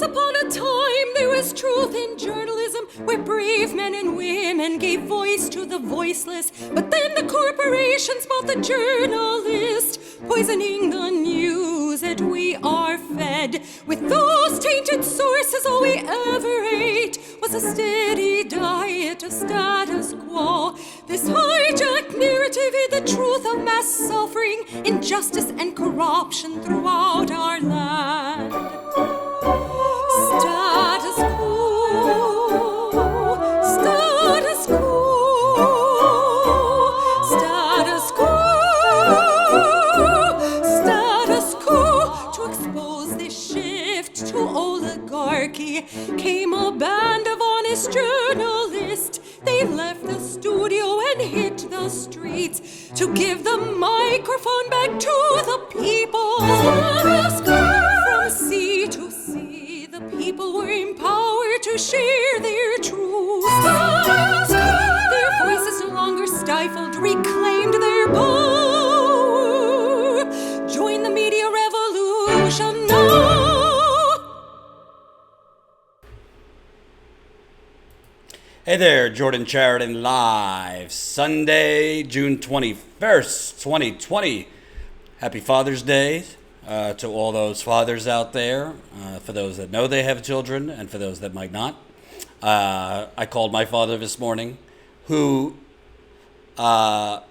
Once upon a time, there was truth in journalism, where brave men and women gave voice to the voiceless. But then the corporations bought the journalist, poisoning the news that we are fed. With those tainted sources, all we ever ate was a steady diet of status quo. This hijacked narrative is the truth of mass suffering, injustice, and corruption throughout our land. Status quo, status quo, status quo, status quo. To expose this shift to oligarchy came a band of honest journalists. They left the studio and hit the streets to give the microphone back to the people. From sea to sea, the people were empowered to share their truth. Their voices no longer stifled, reclaimed their power. Join the media revolution now. Hey there, Jordan Sheridan live, Sunday, June 21st, 2020. Happy Father's Day to all those fathers out there, for those that know they have children and for those that might not. I called my father this morning, who, part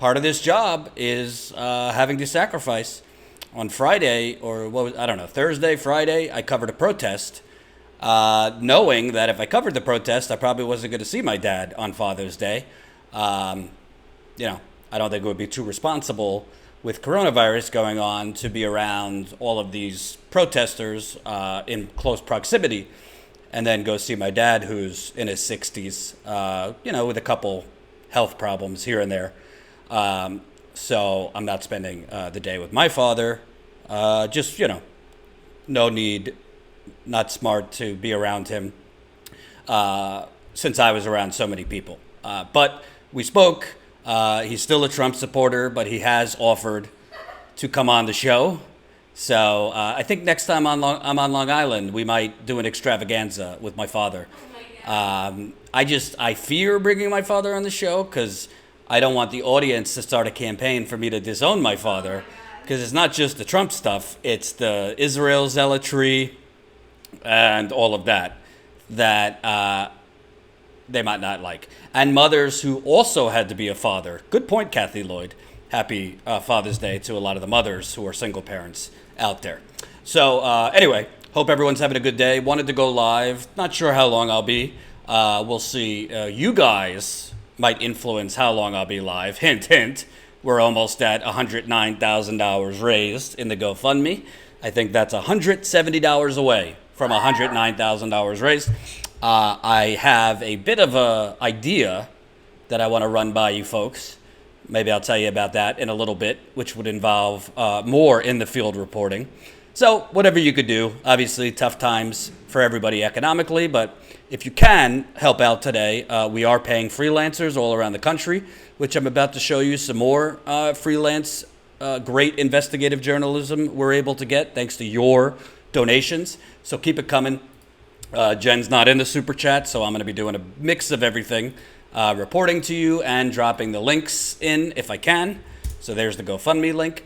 of this job is having to sacrifice. On Friday, or Thursday, Friday, I covered a protest. Knowing that if I covered the protest, I probably wasn't going to see my dad on Father's Day. I don't think it would be too responsible with coronavirus going on to be around all of these protesters in close proximity and then go see my dad, who's in his 60s, with a couple health problems here and there. So I'm not spending the day with my father. No need. Not smart to be around him since I was around so many people. But we spoke. He's still a Trump supporter, but he has offered to come on the show. So I think next time I'm on Long Island, we might do an extravaganza with my father. I fear bringing my father on the show because I don't want the audience to start a campaign for me to disown my father, because it's not just the Trump stuff. It's the Israel zealotry and all of that they might not like. And mothers who also had to be a father. Good point, Kathy Lloyd. Happy Father's Day to a lot of the mothers who are single parents out there. So anyway, hope everyone's having a good day. Wanted to go live. Not sure how long I'll be. We'll see. You guys might influence how long I'll be live. Hint, hint. We're almost at $109,000 raised in the GoFundMe. I think that's $170 away from $109,000 raised. I have a bit of a idea that I want to run by you folks. Maybe I'll tell you about that in a little bit, which would involve more in the field reporting. So whatever you could do. Obviously, tough times for everybody economically, but if you can help out today, we are paying freelancers all around the country, which I'm about to show you some more freelance, great investigative journalism we're able to get thanks to your donations. So keep it coming. Jen's not in the super chat, so I'm going to be doing a mix of everything, reporting to you and dropping the links in if I can. So there's the GoFundMe link.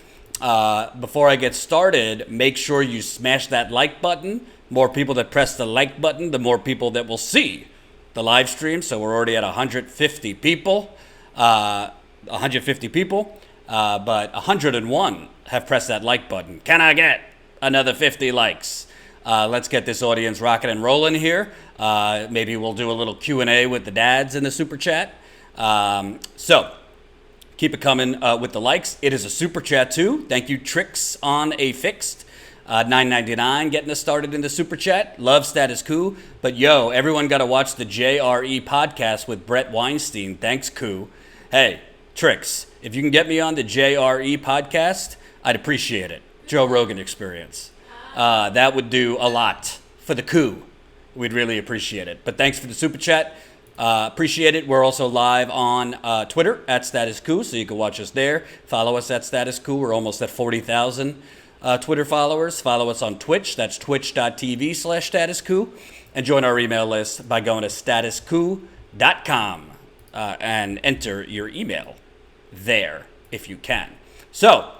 Before I get started, make sure you smash that like button. More people that press the like button, the more people that will see the live stream. So we're already at 150 people. But 101 have pressed that like button. Can I get another 50 likes? Let's get this audience rocking and rolling here. Maybe we'll do a little Q&A with the dads in the super chat. So keep it coming with the likes. It is a super chat too. Thank you, Tricks on a Fixed. $9.99 getting us started in the super chat. Love Status Quo. But yo, everyone got to watch the JRE podcast with Brett Weinstein. Thanks, Koo. Hey, Tricks, if you can get me on the JRE podcast, I'd appreciate it. Joe Rogan Experience. That would do a lot for the coup. We'd really appreciate it. But thanks for the super chat. Appreciate it. We're also live on Twitter at Status Quo, so you can watch us there. Follow us at Status Quo. We're almost at 40,000 Twitter followers, follow us on Twitch. That's twitch.tv/statuscoup. And join our email list by going to statuscoup.com and enter your email there if you can. So,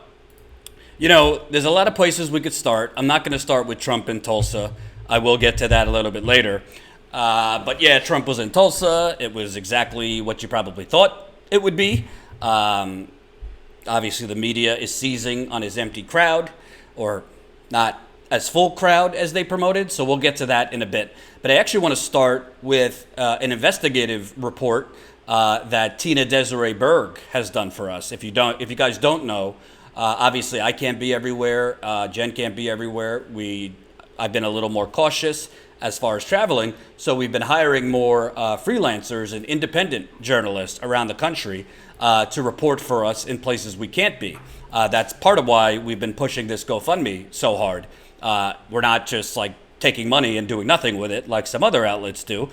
there's a lot of places we could start. I'm not going to start with Trump in Tulsa. I will get to that a little bit later. But yeah, Trump was in Tulsa. It was exactly what you probably thought it would be. Obviously, the media is seizing on his empty crowd, or not as full crowd as they promoted. So we'll get to that in a bit. But I actually want to start with an investigative report that Tina Desiree Berg has done for us. If you guys don't know, obviously I can't be everywhere. Jen can't be everywhere. I've been a little more cautious as far as traveling, so we've been hiring more freelancers and independent journalists around the country to report for us in places we can't be. That's part of why we've been pushing this GoFundMe so hard. We're not just like taking money and doing nothing with it like some other outlets do.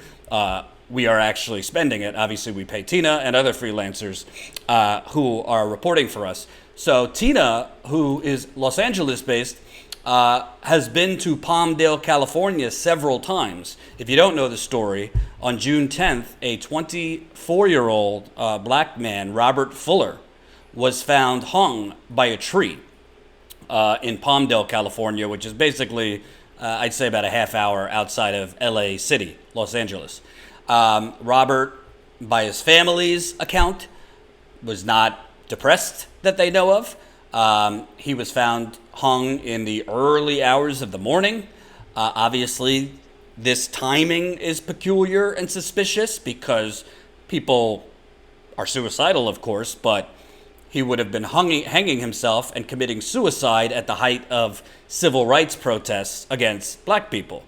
We are actually spending it. Obviously, we pay Tina and other freelancers who are reporting for us. So Tina, who is Los Angeles based, has been to Palmdale, California several times. If you don't know the story, on June 10th, a 24-year-old black man, Robert Fuller, was found hung by a tree in Palmdale, California, which is basically, I'd say, about a half hour outside of LA City, Los Angeles. Robert, by his family's account, was not depressed that they know of. He was found hung in the early hours of the morning. Obviously, this timing is peculiar and suspicious because people are suicidal, of course, but he would have been hanging himself and committing suicide at the height of civil rights protests against black people.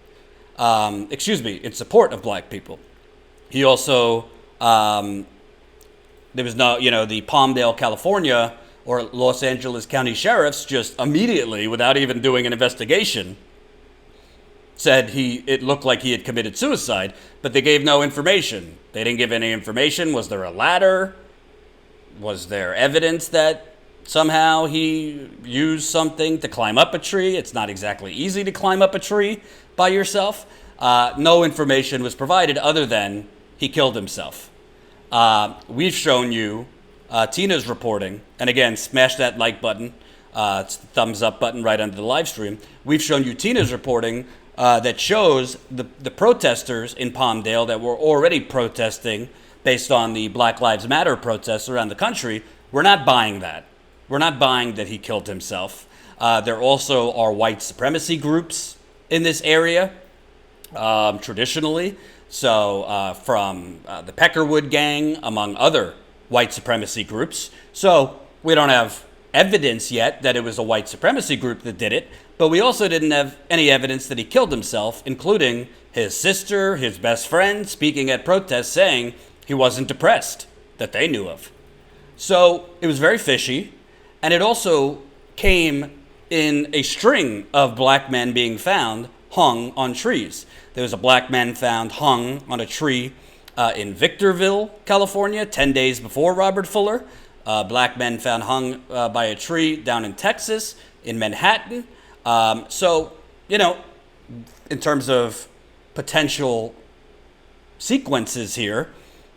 In support of black people. He also, there was the Palmdale, California, or Los Angeles County sheriffs just immediately, without even doing an investigation, said it looked like he had committed suicide, but they gave no information. They didn't give any information. Was there a ladder? Was there evidence that somehow he used something to climb up a tree? It's not exactly easy to climb up a tree by yourself. No information was provided other than he killed himself. We've shown you Tina's reporting, and again, smash that like button. It's the thumbs up button right under the live stream. We've shown you Tina's reporting that shows the protesters in Palmdale that were already protesting based on the Black Lives Matter protests around the country. We're not buying that. We're not buying that he killed himself. There also are white supremacy groups in this area, traditionally. So from the Peckerwood Gang, among other white supremacy groups. So we don't have evidence yet that it was a white supremacy group that did it, but we also didn't have any evidence that he killed himself, including his sister, his best friend, speaking at protests saying he wasn't depressed, that they knew of. So it was very fishy, and it also came in a string of black men being found hung on trees. There was a black man found hung on a tree in Victorville, California, 10 days before Robert Fuller. Black men found hung by a tree down in Texas, in Manhattan. So, in terms of potential sequences here,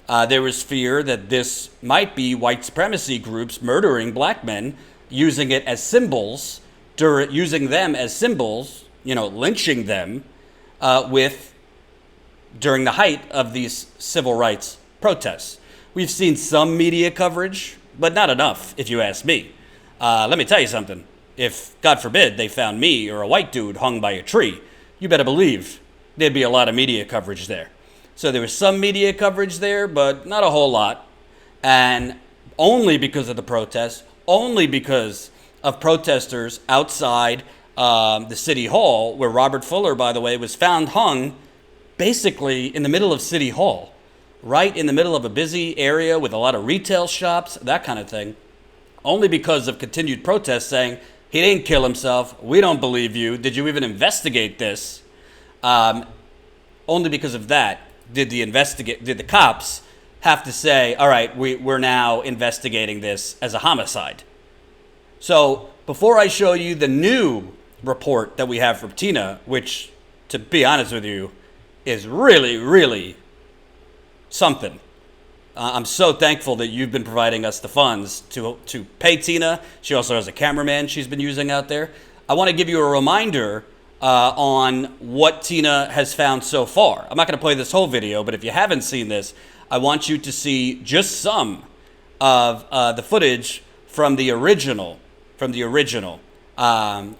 there was fear that this might be white supremacy groups murdering black men, using it as symbols, using them as symbols, lynching them during the height of these civil rights protests. We've seen some media coverage, but not enough, if you ask me. Let me tell you something. If, God forbid, they found me or a white dude hung by a tree, you better believe there'd be a lot of media coverage there. So there was some media coverage there, but not a whole lot. And only because of the protests, only because of protesters outside the city hall, where Robert Fuller, by the way, was found hung basically in the middle of City Hall, right in the middle of a busy area with a lot of retail shops, that kind of thing, only because of continued protests saying, he didn't kill himself, we don't believe you, did you even investigate this? Only because of that did the cops have to say, all right, we're now investigating this as a homicide. So before I show you the new report that we have from Tina, which, to be honest with you, is really, really something. I'm so thankful that you've been providing us the funds to pay Tina. She also has a cameraman she's been using out there. I want to give you a reminder on what Tina has found so far. I'm not going to play this whole video, but if you haven't seen this, I want you to see just some of the footage from the original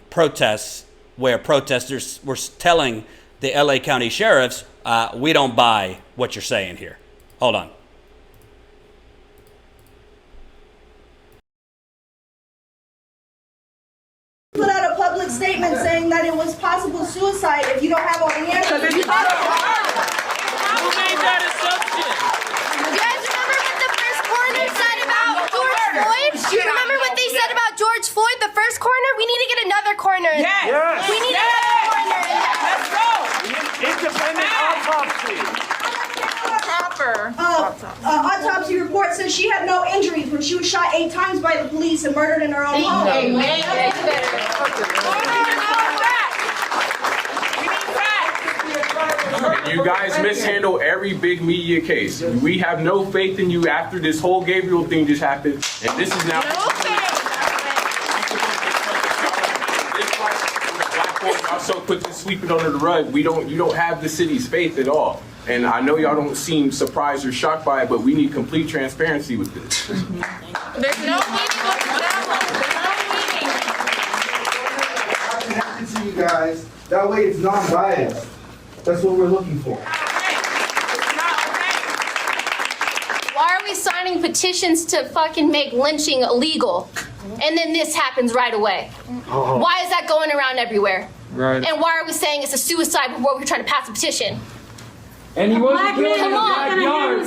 protests, where protesters were telling the LA County sheriffs, we don't buy what you're saying here. Hold on. Put out a public statement saying that it was possible suicide if you don't have all the answers. Who made that assumption? You guys remember what the first coroner said about George Floyd? Remember what they said about George Floyd, the first coroner? We need to get another coroner. Yes. We need another coroner. Let's go. Independent autopsy. Proper. Autopsy report says she had no injuries when she was shot 8 times by the police and murdered in her own home. You guys mishandle every big media case. We have no faith in you after this whole Gabriel thing just happened, and this is now. Y'all so quick to sweep it under the rug. You don't have the city's faith at all. And I know y'all don't seem surprised or shocked by it, but we need complete transparency with this. There's no meeting with the devil. There's no meeting. Happen to you guys. That way it's non-biased. That's what we're looking for. Why are we signing petitions to fucking make lynching illegal? And then this happens right away. Why is that going around everywhere? Right. And why are we saying it's a suicide before we're trying to pass a petition? And he wasn't killed in Come the on. backyard.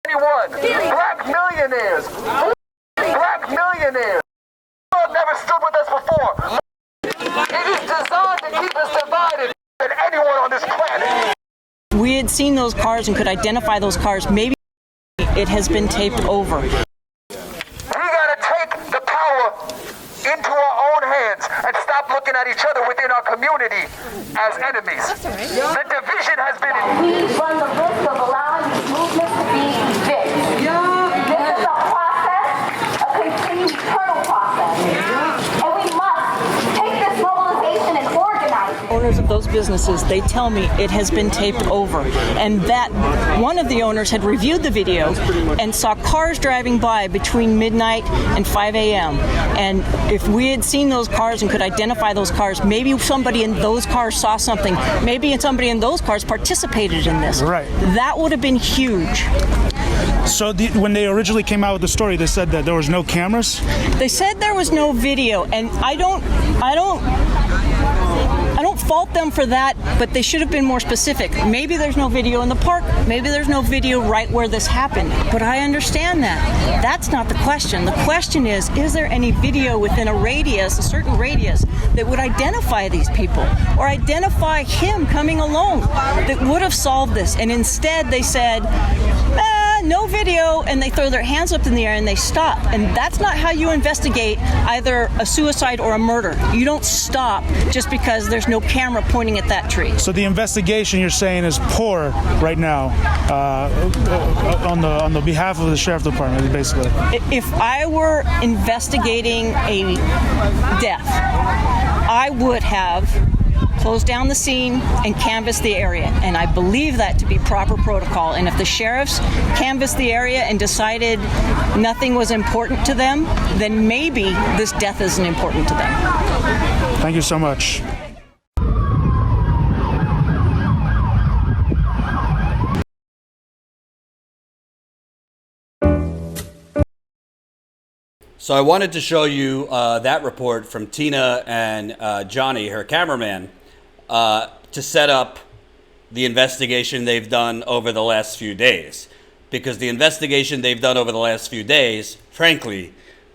Black millionaires. Black millionaires. Have never stood with us before. It is designed to keep us divided than anyone on this planet. We had seen those cars and could identify those cars. Maybe it has been taped over. We gotta take the power into our own hands and stop looking at each other within our community as enemies. The division has been. We run the risk of allowing these movements to be fixed. This is a process, a continued eternal process. And we must take this mobilization and organize it. Owners of those businesses, they tell me it has been taped over, and that one of the owners had reviewed the video and saw cars driving by between midnight and 5 a.m. And if we had seen those cars and could identify those cars, maybe somebody in those cars saw something. Maybe somebody in those cars participated in this. Right. That would have been huge. So when they originally came out with the story, they said that there was no cameras? They said there was no video, and I don't fault them for that, but they should have been more specific. Maybe there's no video in the park. Maybe there's no video right where this happened. But I understand that. That's not the question. The question is there any video within a certain radius, that would identify these people or identify him coming alone that would have solved this? And instead they said, no video, and they throw their hands up in the air and they stop. And that's not how you investigate either a suicide or a murder. You don't stop just because there's no camera pointing at that tree. So the investigation, you're saying, is poor right now on the behalf of the sheriff department, basically. If I were investigating a death, I would have closed down the scene and canvassed the area, and I believe that to be proper protocol. And if the sheriffs canvassed the area and decided nothing was important to them, then maybe this death isn't important to them. Thank you so much. So I wanted to show you that report from Tina and Johnny, her cameraman, to set up the investigation they've done over the last few days. Because the investigation they've done over the last few days, frankly,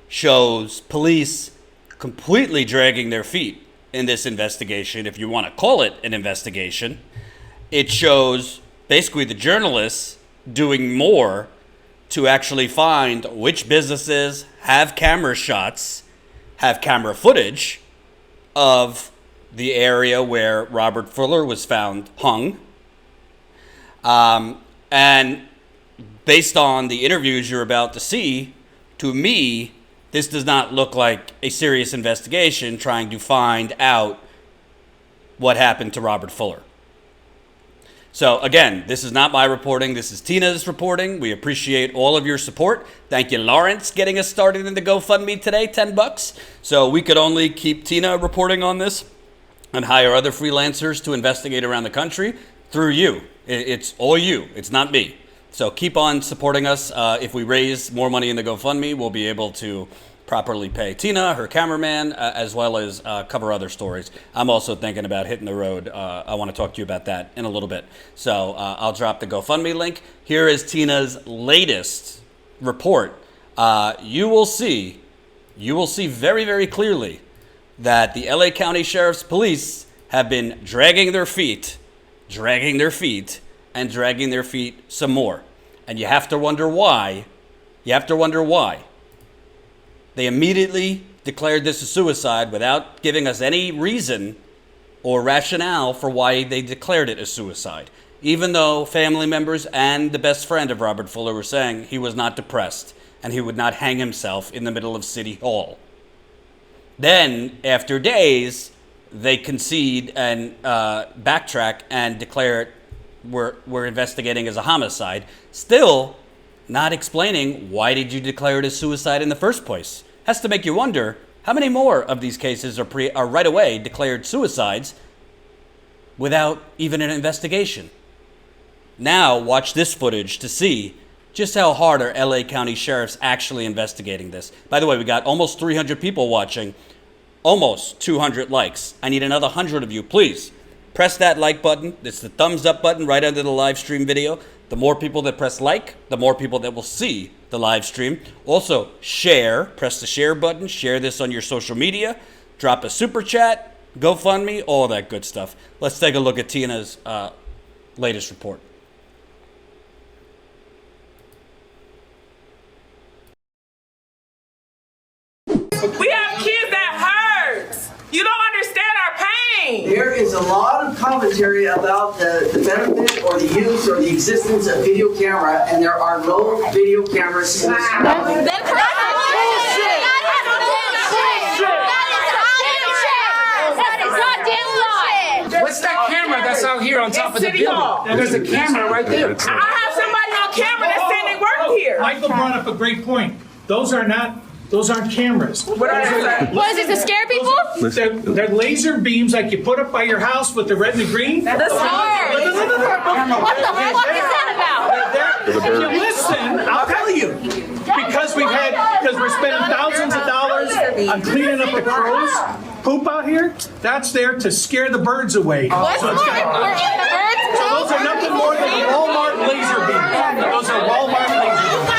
shows police completely dragging their feet in this investigation, if you want to call it an investigation. It shows basically the journalists doing more to actually find which businesses have camera shots, have camera footage of the area where Robert Fuller was found hung. And based on the interviews you're about to see, to me, this does not look like a serious investigation trying to find out what happened to Robert Fuller. So again, this is not my reporting. This is Tina's reporting. We appreciate all of your support. Thank you, Lawrence, getting us started in the GoFundMe today, $10. So we could only keep Tina reporting on this and hire other freelancers to investigate around the country through you. It's all you. It's not me. So keep on supporting us. If we raise more money in the GoFundMe, we'll be able to properly pay Tina, her cameraman, as well as cover other stories. I'm also thinking about hitting the road. I want to talk to you about that in a little bit. So I'll drop the GoFundMe link. Here is Tina's latest report. You will see very, very clearly that the LA County Sheriff's Police have been dragging their feet, and dragging their feet some more. And you have to wonder why. They immediately declared this a suicide without giving us any reason or rationale for why they declared it a suicide, even though family members and the best friend of Robert Fuller were saying he was not depressed and he would not hang himself in the middle of City Hall. Then, after days, they concede and backtrack and declare it we're investigating as a homicide, still not explaining why did you declare it as suicide in the first place. Has to make you wonder how many more of these cases are right away declared suicides without even an investigation. Now watch this footage to see just how hard are LA County sheriffs actually investigating this. By the way, we got almost 300 people watching, almost 200 likes. I need another 100 of you, please. Press that like button. It's the thumbs up button right under the live stream video. The more people that press like, the more people that will see the live stream. Also, share. Press the share button. Share this on your social media. Drop a super chat, GoFundMe, all that good stuff. Let's take a look at Tina's latest report. We have kids that hurts. You don't understand our pain. There is a lot of commentary about the benefit or the use or the existence of video camera, and there are no video cameras in this country. What's that camera that's out here on top of the building? There's a camera right there. I have somebody on camera that's saying they work here. Michael brought up a great point. Those aren't cameras. What is it, to scare people? They're laser beams like you put up by your house with the red and the green. The stars. What the fuck is that about? If you listen, I'll tell you. Because we're spending thousands of dollars on cleaning up the crows poop out here. That's there to scare the birds away. What's more important than the birds? So those are nothing more than Walmart laser beams. Those are Walmart laser beams.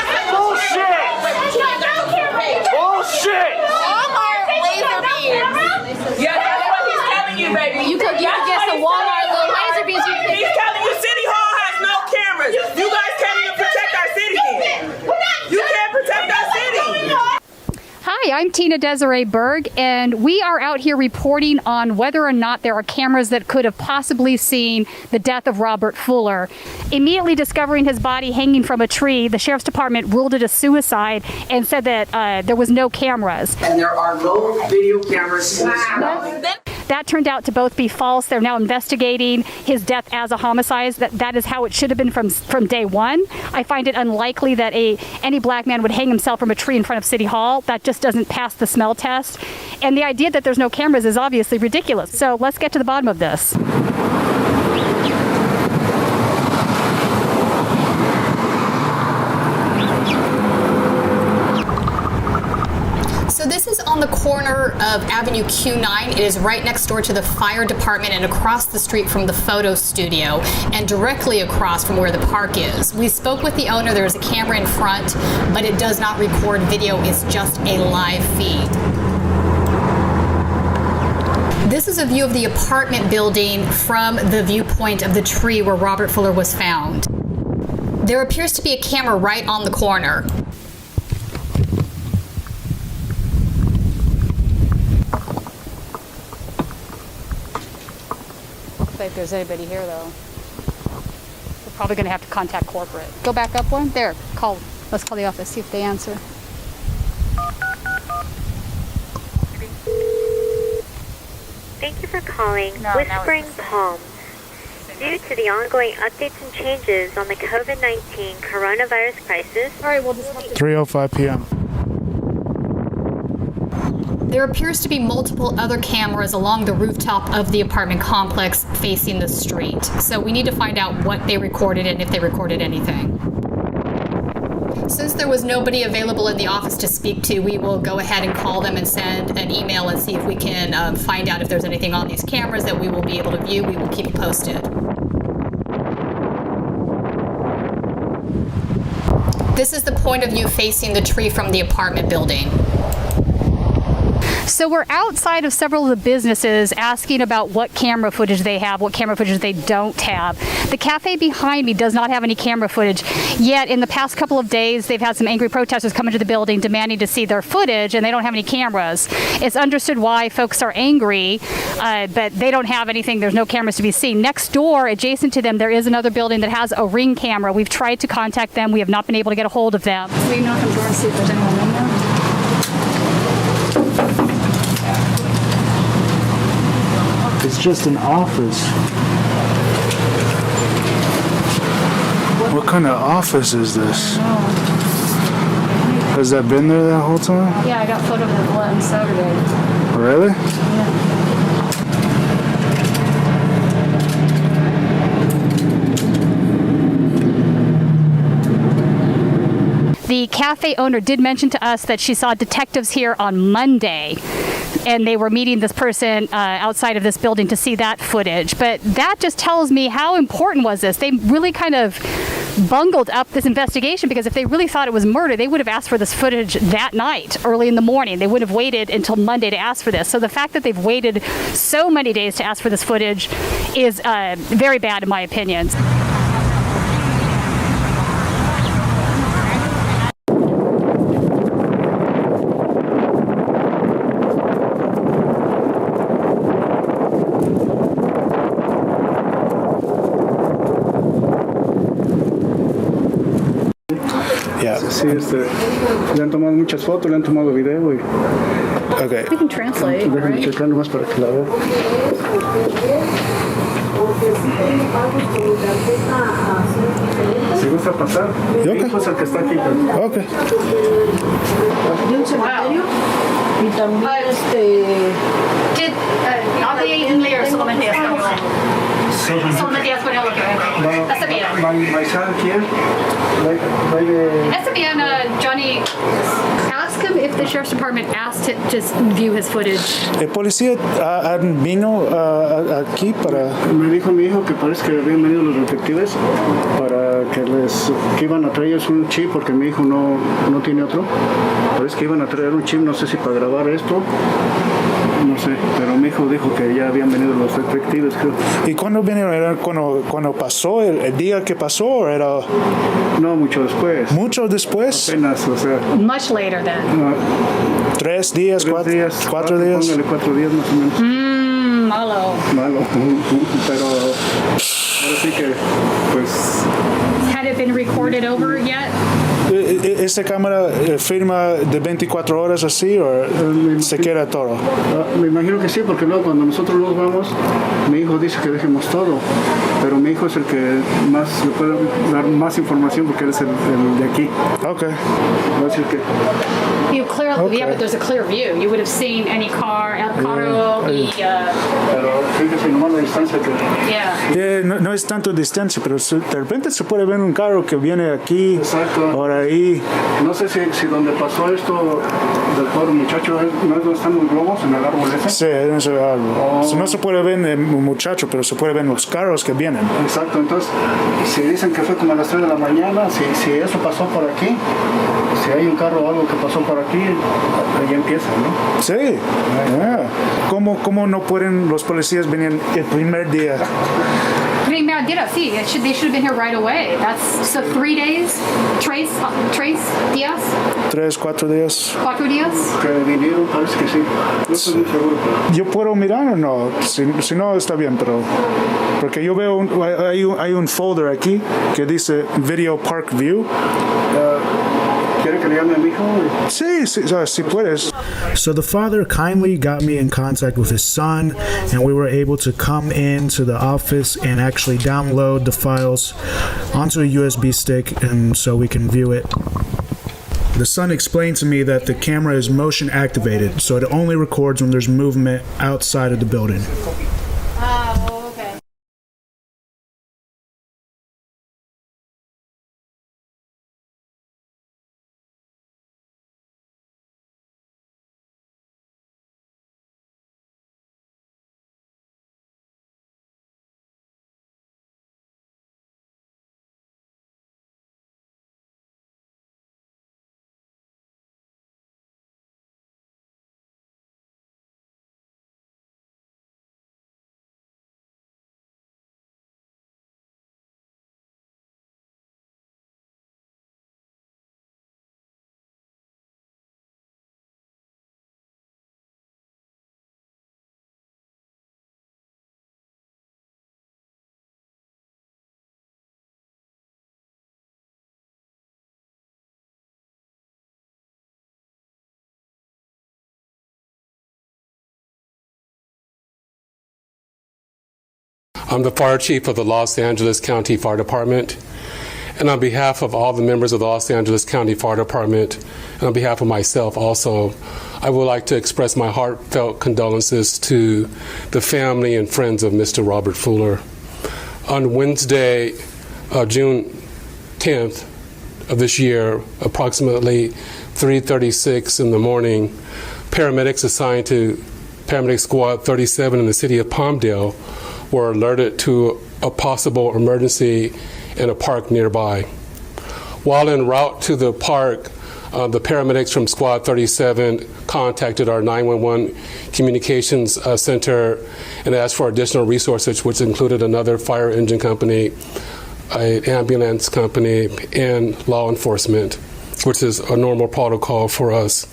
Bullshit! Walmart laser beams. Yeah, that's what he's telling you, baby. You could get some Walmart little laser beams. He's telling you City Hall has no cameras. You guys can't even protect our city then. You can't protect our city. Hi, I'm Tina Desiree Berg, and we are out here reporting on whether or not there are cameras that could have possibly seen the death of Robert Fuller. Immediately discovering his body hanging from a tree, the Sheriff's Department ruled it a suicide and said that there was no cameras. And there are no video cameras in this country. That turned out to both be false. They're now investigating his death as a homicide. That is how it should have been from day one. I find it unlikely that any black man would hang himself from a tree in front of City Hall. That just doesn't pass the smell test. And the idea that there's no cameras is obviously ridiculous. So let's get to the bottom of this. So this is on the corner of Avenue Q9. It is right next door to the fire department and across the street from the photo studio and directly across from where the park is. We spoke with the owner. There's a camera in front, but it does not record video. It's just a live feed. This is a view of the apartment building from the viewpoint of the tree where Robert Fuller was found. There appears to be a camera right on the corner. like there's anybody here though. We're probably going to have to contact corporate. Go back up one. There. Call. Let's call the office. See if they answer. Thank you for calling Whispering Palms. Due to the ongoing updates and changes on the COVID-19 coronavirus crisis, all right, we'll just 3:05 p.m. There appears to be multiple other cameras along the rooftop of the apartment complex facing the street. So we need to find out what they recorded and if they recorded anything. Since there was nobody available in the office to speak to, we will go ahead and call them and send an email and see if we can find out if there's anything on these cameras that we will be able to view. We will keep you posted. This is the point of view facing the tree from the apartment building. So we're outside of several of the businesses asking about what camera footage they have, what camera footage they don't have. The cafe behind me does not have any camera footage, yet in the past couple of days they've had some angry protesters come into the building demanding to see their footage, and they don't have any cameras. It's understood why folks are angry, but they don't have anything. There's no cameras to be seen. Next door, adjacent to them, there is another building that has a Ring camera. We've tried to contact them. We have not been able to get a hold of them. Will you knock on the door and see if there's anyone in there? It's just an office. What kind of office is this? Has that been there that whole time? Yeah, I got photo of the blood on Saturday. Really? Yeah. The cafe owner did mention to us that she saw detectives here on Monday, and they were meeting this person outside of this building to see that footage. But that just tells me how important was this. They really kind of bungled up this investigation, because if they really thought it was murder, they would have asked for this footage that night, early in the morning. They wouldn't have waited until Monday to ask for this. So the fact that they've waited so many days to ask for this footage is very bad in my opinion. Sí, le han tomado muchas fotos, le han tomado video y... Okay. We can translate, Déjame right? checar nomás para que la vea. Si gusta pasar, mi hijo es el que está aquí. Okay. ¿De un cementerio? Y también ¿Habla inglés solamente español? Solamente español, ok. Está bien. My son here, Está bien, Johnny. Ask him if the sheriff's department asked to just view his footage. ¿El policía vino aquí para...? Me dijo mi hijo que parece que habían venido los detectives para que iban a traerles un chip, porque mi hijo no tiene otro. Parece que iban a traer un chip, no sé si para grabar esto, no sé, pero mi hijo dijo que ya habían venido los detectives, creo. ¿Y cuándo vinieron? ¿Era cuando pasó, el día que pasó, o era...? No, mucho después. ¿Mucho después? Apenas, o sea... Much later then. 3 días, 4 días. Póngale 4 días más o menos. Malo. Malo, pero ahora sí que, pues... Had it been recorded over yet? ¿Esta cámara firma de 24 horas así o se queda todo? Me imagino que sí, porque luego cuando nosotros nos vamos, mi hijo dice que dejemos todo, pero mi hijo es el que más le puede dar más información porque él es el de aquí. Okay. Va a decir que... You clearly, yeah, but there's a clear view. You would have seen any car, el carro, Pero fíjese nomás la distancia que... Yeah. No es tanto distancia, pero de repente se puede ver un carro que viene aquí, por ahí. No sé si donde pasó esto del pobre muchacho, ¿no es donde están los globos en el árbol ese? Sí, en ese árbol. No se puede ver el muchacho, pero se puede ver los carros que vienen. Exacto, entonces, si dicen que fue como a las 3 de la mañana, si eso pasó por aquí, si hay un carro o algo que pasó por aquí, ahí empieza, ¿no? Sí. Yeah. ¿Cómo no pueden los policías venir el primer día? Primera día, sí. They should have been here right away. That's so 3 days. Tres días. 3-4 días. 4 días. Que vinieron, parece que sí. No estoy muy seguro. ¿Yo puedo mirar o no? Si no, está bien, pero... Porque yo veo, hay un folder aquí que dice Video Park View. ¿Quiere que le llame a mi hijo? Sí, si puedes. So the father kindly got me in contact with his son, and we were able to come into the office and actually download the files onto a USB stick, and so we can view it. The son explained to me that the camera is motion activated, so it only records when there's movement outside of the building. Okay. I'm the fire chief of the Los Angeles County Fire Department, and on behalf of all the members of the Los Angeles County Fire Department, and on behalf of myself also, I would like to express my heartfelt condolences to the family and friends of Mr. Robert Fuller. On Wednesday, June 10th of this year, approximately 3:36 in the morning, paramedics assigned to Paramedic Squad 37 in the city of Palmdale were alerted to a possible emergency in a park nearby. While en route to the park, the paramedics from Squad 37 contacted our 911 communications center and asked for additional resources, which included another fire engine company, an ambulance company, and law enforcement, which is a normal protocol for us.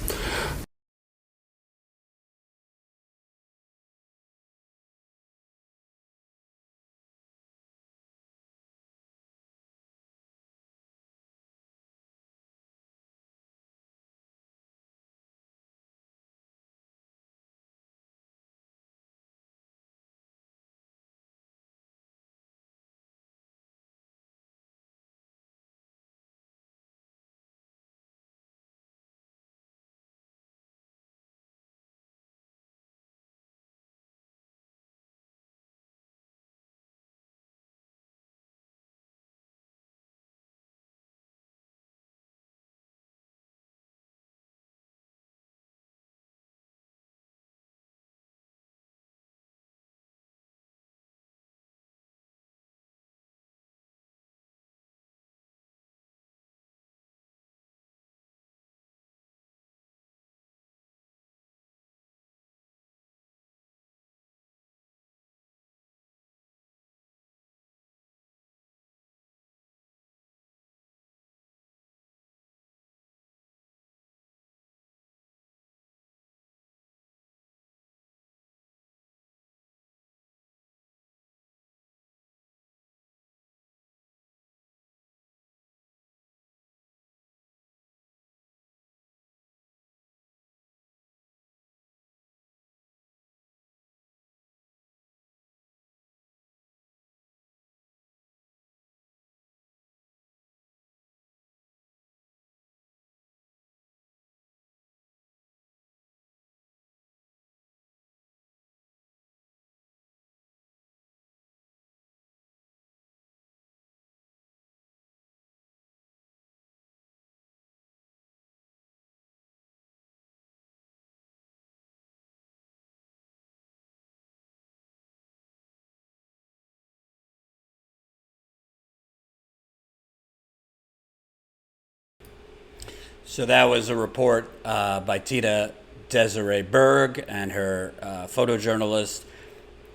So that was a report by Tita Desiree Berg and her photojournalist,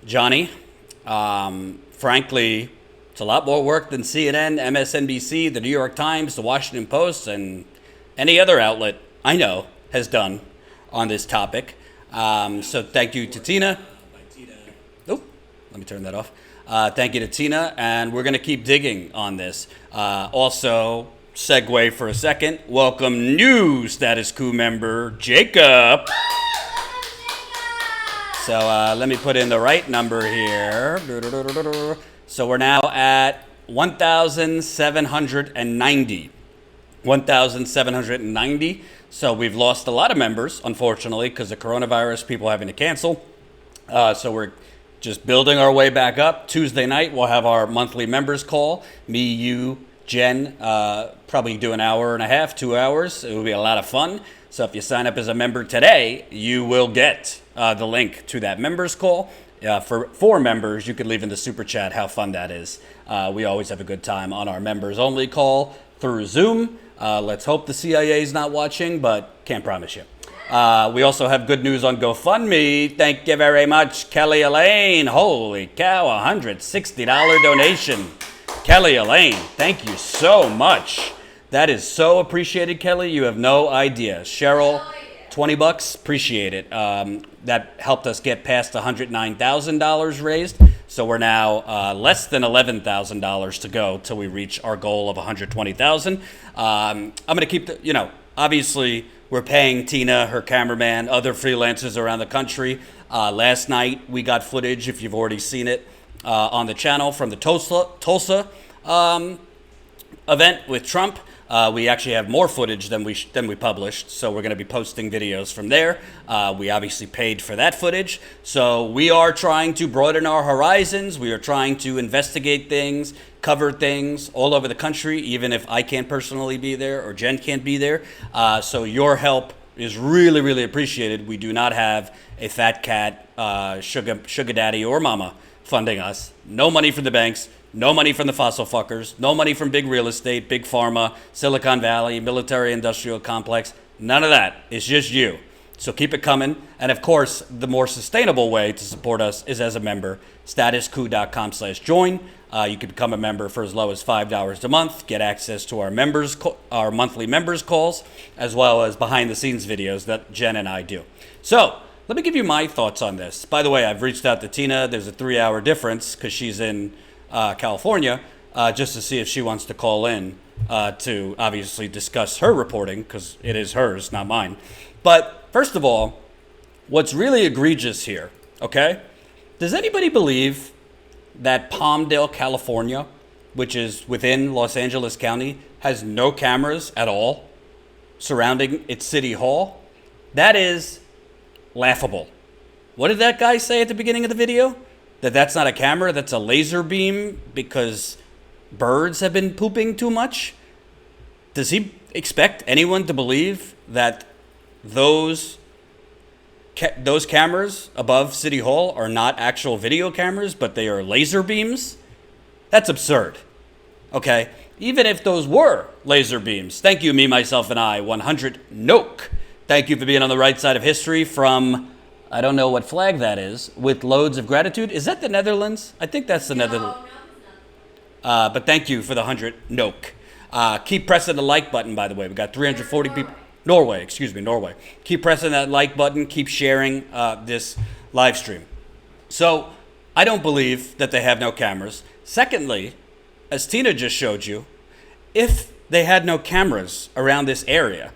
Johnny. Frankly, It's a lot more work than CNN, MSNBC, the New York Times, the Washington Post, and any other outlet I know has done on this topic. So thank you to Tina. Oh, let me turn that off. Thank you to Tina, and we're going to keep digging on this. Also, segue for a second, welcome new Status Quo member, Jacob. So let me put in the right number here. So we're now at 1,790. 1,790. So we've lost a lot of members, unfortunately, because of coronavirus, people having to cancel. So we're just building our way back up. Tuesday night, we'll have our monthly members call. Me, you, Jen, probably do an hour and a half, 2 hours. It will be a lot of fun. So if you sign up as a member today, you will get the link to that members call. For members, you could leave in the super chat how fun that is. We always have a good time on our members only call through Zoom. Let's hope the CIA is not watching, but can't promise you. We also have good news on GoFundMe. Thank you very much, Kelly Elaine. Holy cow, $160 donation. Kelly Elaine, thank you so much. That is so appreciated, Kelly. You have no idea. Cheryl, $20, appreciate it. That helped us get past $109,000 raised. So we're now less than $11,000 to go till we reach our goal of $120,000. I'm going to keep obviously we're paying Tina, her cameraman, other freelancers around the country. Last night we got footage, if you've already seen it, on the channel from the Tulsa event with Trump. We actually have more footage than we published, so we're going to be posting videos from there. We obviously paid for that footage, so we are trying to broaden our horizons. We are trying to investigate things, cover things all over the country, even if I can't personally be there or Jen can't be there. So your help is really, really appreciated. We do not have a fat cat, sugar daddy or mama funding us. No money from the banks. No money from the fossil fuckers, no money from big real estate, big pharma, Silicon Valley, military industrial complex, none of that. It's just you. So keep it coming. And of course, the more sustainable way to support us is as a member, statusquo.com/join. You can become a member for as low as $5 a month, get access to our monthly members calls, as well as behind the scenes videos that Jen and I do. So let me give you my thoughts on this. By the way, I've reached out to Tina. There's a 3-hour difference because she's in California, just to see if she wants to call in to obviously discuss her reporting, because it is hers, not mine. But first of all, what's really egregious here, okay? Does anybody believe that Palmdale, California, which is within Los Angeles County, has no cameras at all surrounding its city hall? That is laughable. What did that guy say at the beginning of the video? That's not a camera, that's a laser beam because birds have been pooping too much? Does he expect anyone to believe that those cameras above City Hall are not actual video cameras, but they are laser beams? That's absurd, okay? Even if those were laser beams. Thank you, me, myself, and I, 100 Noke. Thank you for being on the right side of history from... I don't know what flag that is, with loads of gratitude. Is that the Netherlands? I think that's the Netherlands. But thank you for the 100 Noke. Keep pressing the like button, by the way. We got 340 people. Norway. Keep pressing that like button. Keep sharing this live stream. So I don't believe that they have no cameras. Secondly, as Tina just showed you, if they had no cameras around this area,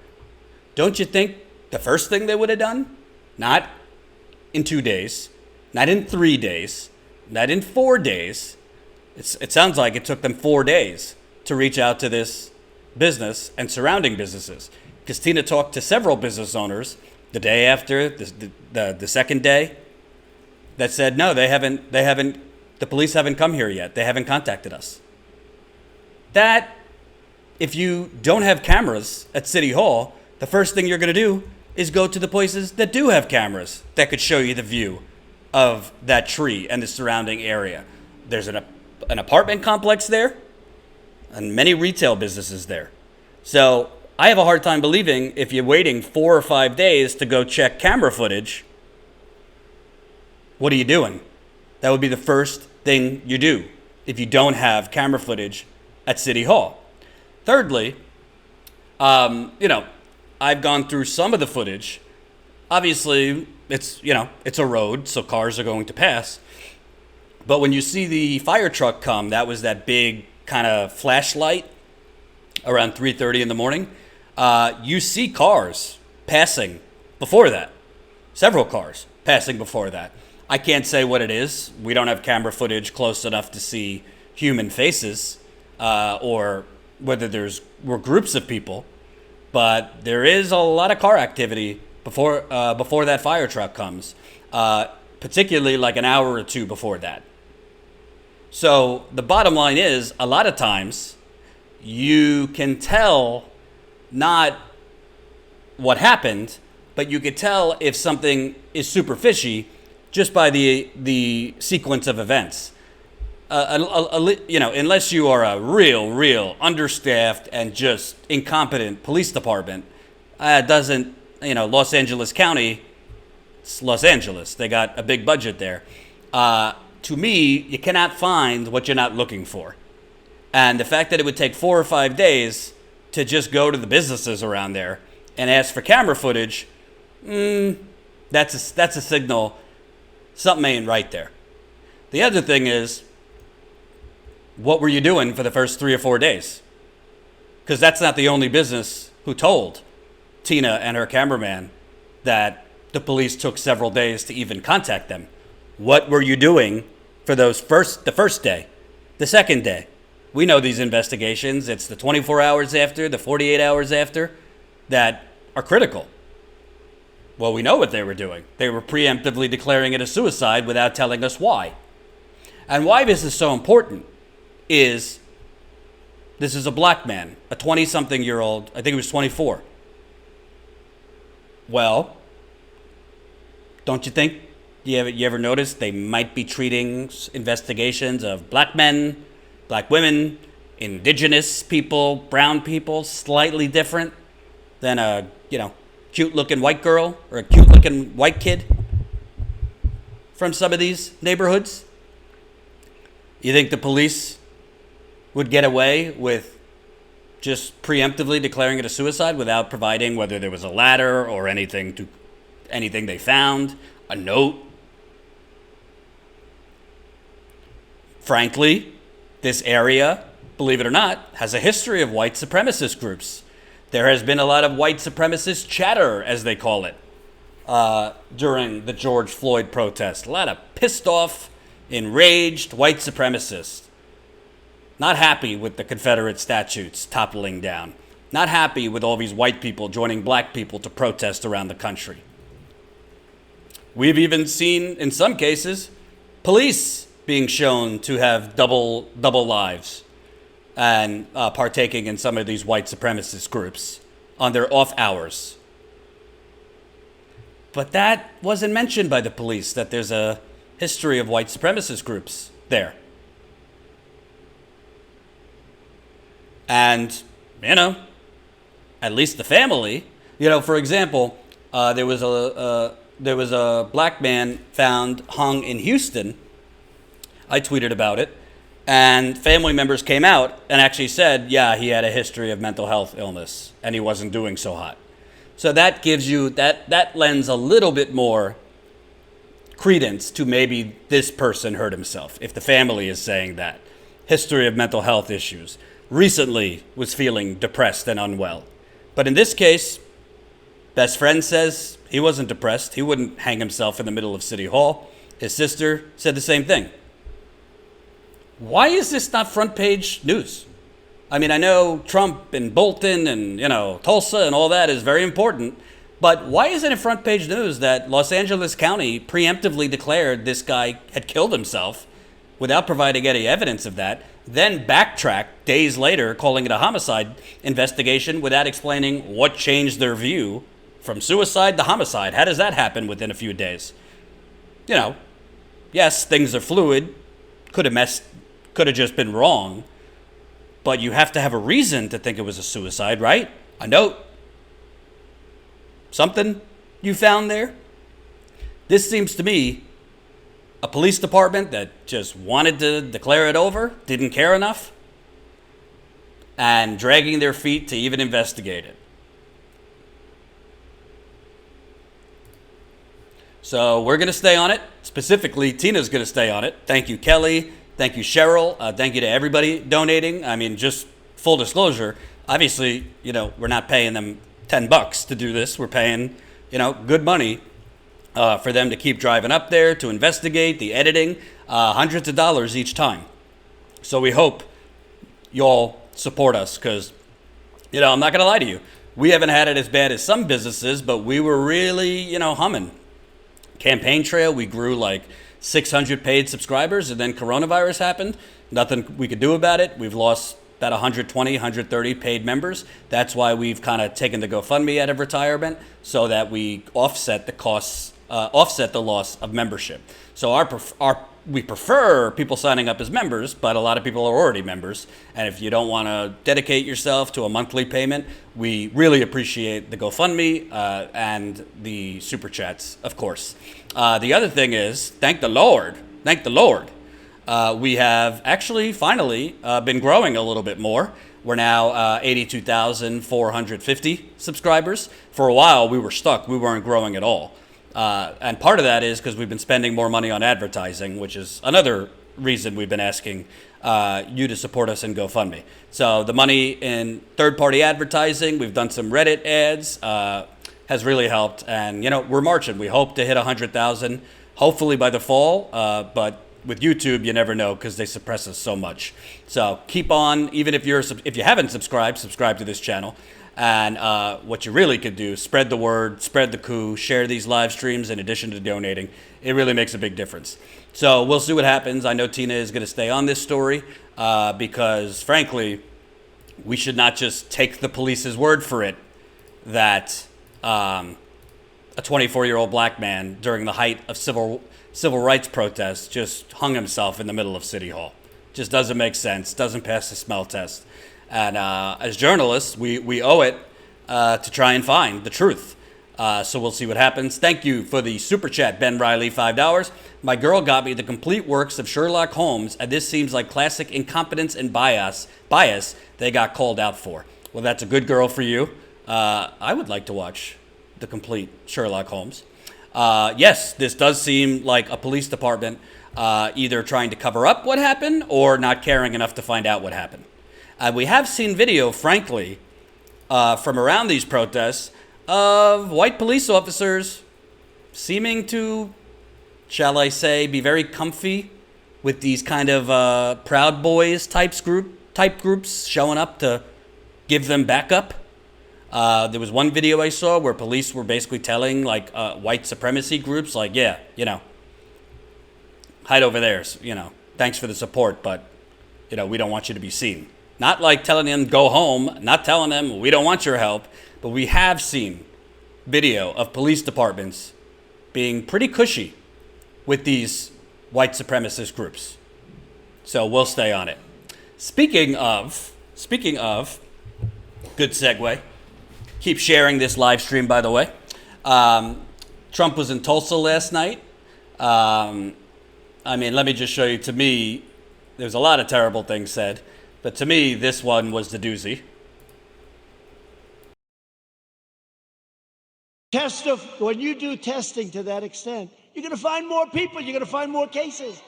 don't you think the first thing they would have done? Not in 2 days, not in 3 days, not in 4 days. It sounds like it took them 4 days to reach out to this business and surrounding businesses. Because Tina talked to several business owners the day after, the second day, that said, no, the police haven't come here yet. They haven't contacted us. That, if you don't have cameras at City Hall, the first thing you're going to do is go to the places that do have cameras that could show you the view of that tree and the surrounding area. There's an apartment complex there and many retail businesses there. So I have a hard time believing if you're waiting 4 or 5 days to go check camera footage, what are you doing? That would be the first thing you do if you don't have camera footage at City Hall. Thirdly, I've gone through some of the footage. Obviously, it's a road, so cars are going to pass. But when you see the fire truck come, that was that big kind of flashlight around 3:30 in the morning. You see cars passing before that. Several cars passing before that. I can't say what it is. We don't have camera footage close enough to see human faces or whether were groups of people. But there is a lot of car activity before that fire truck comes, particularly like an hour or two before that. So the bottom line is, a lot of times you can tell not what happened, but you could tell if something is super fishy just by the sequence of events. Unless you are a real understaffed and just incompetent police department, Los Angeles County, it's Los Angeles. They got a big budget there. To me, you cannot find what you're not looking for. And the fact that it would take 4 or 5 days to just go to the businesses around there and ask for camera footage, that's a signal something ain't right there. The other thing is, what were you doing for the first 3 or 4 days? Because that's not the only business who told Tina and her cameraman that the police took several days to even contact them. What were you doing for the first day, the second day? We know these investigations. It's the 24 hours after, the 48 hours after that are critical. Well, we know what they were doing. They were preemptively declaring it a suicide without telling us why. And why this is so important is this is a black man, a 20-something-year-old, I think he was 24. Well, don't you think, you ever notice they might be treating investigations of black men, black women, indigenous people, brown people slightly different than a, cute-looking white girl or a cute-looking white kid from some of these neighborhoods? You think the police would get away with just preemptively declaring it a suicide without providing whether there was a ladder or anything they found, a note? Frankly, this area, believe it or not, has a history of white supremacist groups. There has been a lot of white supremacist chatter, as they call it, during the George Floyd protest. A lot of pissed off, enraged white supremacists. Not happy with the Confederate statues toppling down. Not happy with all these white people joining black people to protest around the country. We've even seen, in some cases, police being shown to have double lives and partaking in some of these white supremacist groups on their off hours. But that wasn't mentioned by the police, that there's a history of white supremacist groups there. And, at least the family, for example, there was a black man found hung in Houston. I tweeted about it, and family members came out and actually said, yeah, he had a history of mental health illness and he wasn't doing so hot. So that gives you, that lends a little bit more credence to maybe this person hurt himself, if the family is saying that. History of mental health issues. Recently was feeling depressed and unwell. But in this case, best friend says he wasn't depressed. He wouldn't hang himself in the middle of City Hall. His sister said the same thing. Why is this not front page news? I mean, I know Trump and Bolton and, Tulsa and all that is very important, but why isn't it front page news that Los Angeles County preemptively declared this guy had killed himself without providing any evidence of that, then backtracked days later, calling it a homicide investigation without explaining what changed their view from suicide to homicide? How does that happen within a few days? Yes, things are fluid, could have just been wrong, but you have to have a reason to think it was a suicide, right? A note, something you found there. This seems to me a police department that just wanted to declare it over, didn't care enough, and dragging their feet to even investigate it. So we're going to stay on it. Specifically, Tina's going to stay on it. Thank you, Kelly. Thank you, Cheryl. Thank you to everybody donating. I mean, just full disclosure, obviously, we're not paying them $10 to do this. We're paying, good money for them to keep driving up there, to investigate, the editing, hundreds of dollars each time. So we hope y'all support us because, I'm not going to lie to you. We haven't had it as bad as some businesses, but we were really, humming. Campaign trail, we grew like 600 paid subscribers, and then coronavirus happened. Nothing we could do about it. We've lost about 120, 130 paid members. That's why we've kind of taken the GoFundMe out of retirement so that we offset the costs, offset the loss of membership. So we prefer people signing up as members, but a lot of people are already members. And if you don't want to dedicate yourself to a monthly payment, we really appreciate the GoFundMe and the super chats, of course. The other thing is, thank the Lord. We have actually finally been growing a little bit more. We're now 82,450 subscribers. For a while, we were stuck. We weren't growing at all. And part of that is because we've been spending more money on advertising, which is another reason we've been asking you to support us in GoFundMe. So the money in third-party advertising, we've done some Reddit ads, has really helped. And, we're marching. We hope to hit 100,000, hopefully by the fall. But with YouTube, you never know because they suppress us so much. So keep on, even if you haven't subscribe to this channel. And what you really could do, spread the word, spread the coup, share these live streams in addition to donating. It really makes a big difference. So we'll see what happens. I know Tina is going to stay on this story because, frankly, we should not just take the police's word for it that a 24-year-old black man during the height of civil rights protests just hung himself in the middle of City Hall. Just doesn't make sense, doesn't pass the smell test. And as journalists, we owe it to try and find the truth. So we'll see what happens. Thank you for the super chat, Ben Riley, $5. My girl got me the complete works of Sherlock Holmes, and this seems like classic incompetence and bias they got called out for. Well, that's a good girl for you. I would like to watch the complete Sherlock Holmes. Yes, this does seem like a police department either trying to cover up what happened or not caring enough to find out what happened. We have seen video, frankly, from around these protests of white police officers seeming to, shall I say, be very comfy with these kind of Proud Boys type groups showing up to give them backup. There was one video I saw where police were basically telling white supremacy groups, hide over there, thanks for the support, but we don't want you to be seen. Not like telling them go home, not telling them we don't want your help, but we have seen video of police departments being pretty cushy with these white supremacist groups. So we'll stay on it. Speaking of, good segue. Keep sharing this live stream, by the way. Trump was in Tulsa last night. Let me just show you. To me, there's a lot of terrible things said. But to me, this one was the doozy. When you do testing to that extent, you're going to find more people, you're going to find more cases.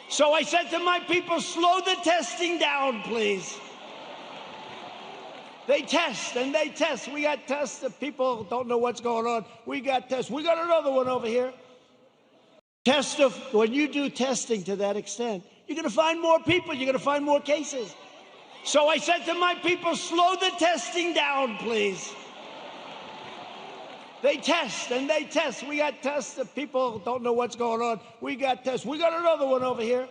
So I said to my people, slow the testing down, please. They test and they test. We got tests that people don't know what's going on. We got tests. We got another one over here. When you do testing to that extent, you're going to find more people, you're going to find more cases. So I said to my people, slow the testing down, please. They test and they test. We got tests that people don't know what's going on. We got tests. We got another one over here.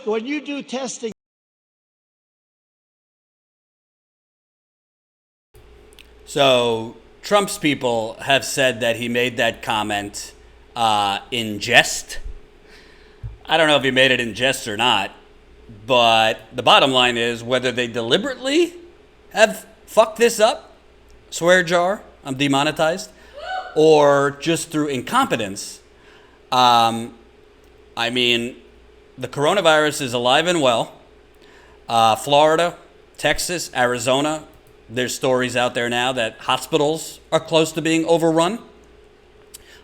When you do testing. So Trump's people have said that he made that comment in jest. I don't know if he made it in jest or not, but the bottom line is whether they deliberately have fucked this up, swear jar, I'm demonetized, or just through incompetence, I mean, the coronavirus is alive and well. Florida, Texas, Arizona, there's stories out there now that hospitals are close to being overrun.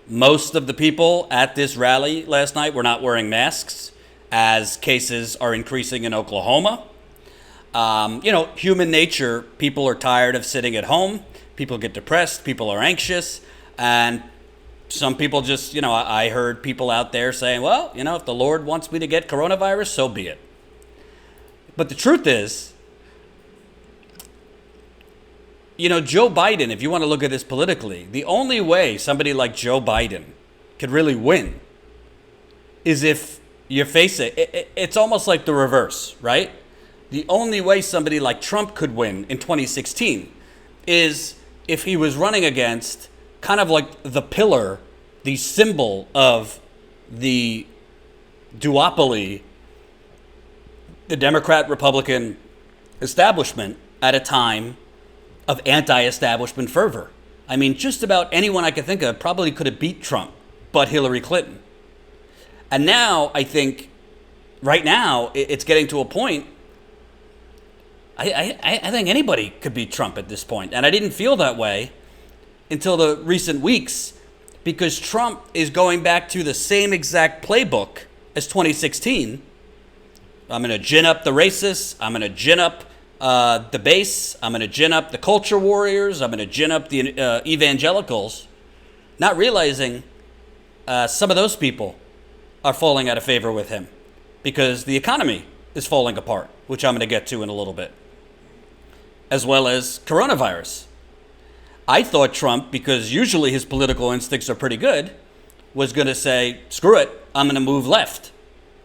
Most of the people at this rally last night were not wearing masks as cases are increasing in Oklahoma. Human nature, people are tired of sitting at home. People get depressed. People are anxious. And some people just, I heard people out there saying, well, if the Lord wants me to get coronavirus, so be it. But the truth is, Joe Biden, if you want to look at this politically, the only way somebody like Joe Biden could really win is if you face it. It's almost like the reverse, right? The only way somebody like Trump could win in 2016 is if he was running against kind of like the pillar, the symbol of the duopoly, the Democrat-Republican establishment at a time of anti-establishment fervor. I mean, just about anyone I could think of probably could have beat Trump, but Hillary Clinton. And now, I think, right now, it's getting to a point, I think anybody could beat Trump at this point. And I didn't feel that way until the recent weeks, because Trump is going back to the same exact playbook as 2016. I'm going to gin up the racists. I'm going to gin up the base. I'm going to gin up the culture warriors. I'm going to gin up the evangelicals, not realizing some of those people are falling out of favor with him because the economy is falling apart, which I'm going to get to in a little bit, as well as coronavirus. I thought Trump, because usually his political instincts are pretty good, was going to say, screw it, I'm going to move left.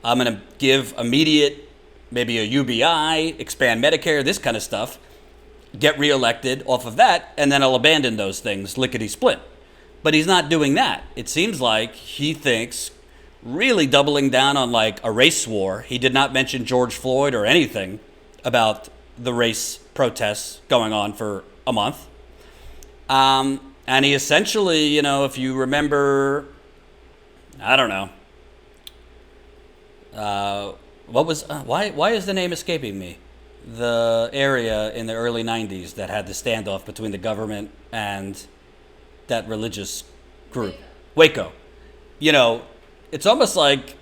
I'm going to give immediate, maybe a UBI, expand Medicare, this kind of stuff, get reelected off of that, and then I'll abandon those things, lickety-split. But he's not doing that. It seems like he thinks really doubling down on like a race war. He did not mention George Floyd or anything about the race protests going on for a month. And he essentially, if you remember, I don't know, why is the name escaping me? The area in the early 90s that had the standoff between the government and that religious group. Waco. It's almost like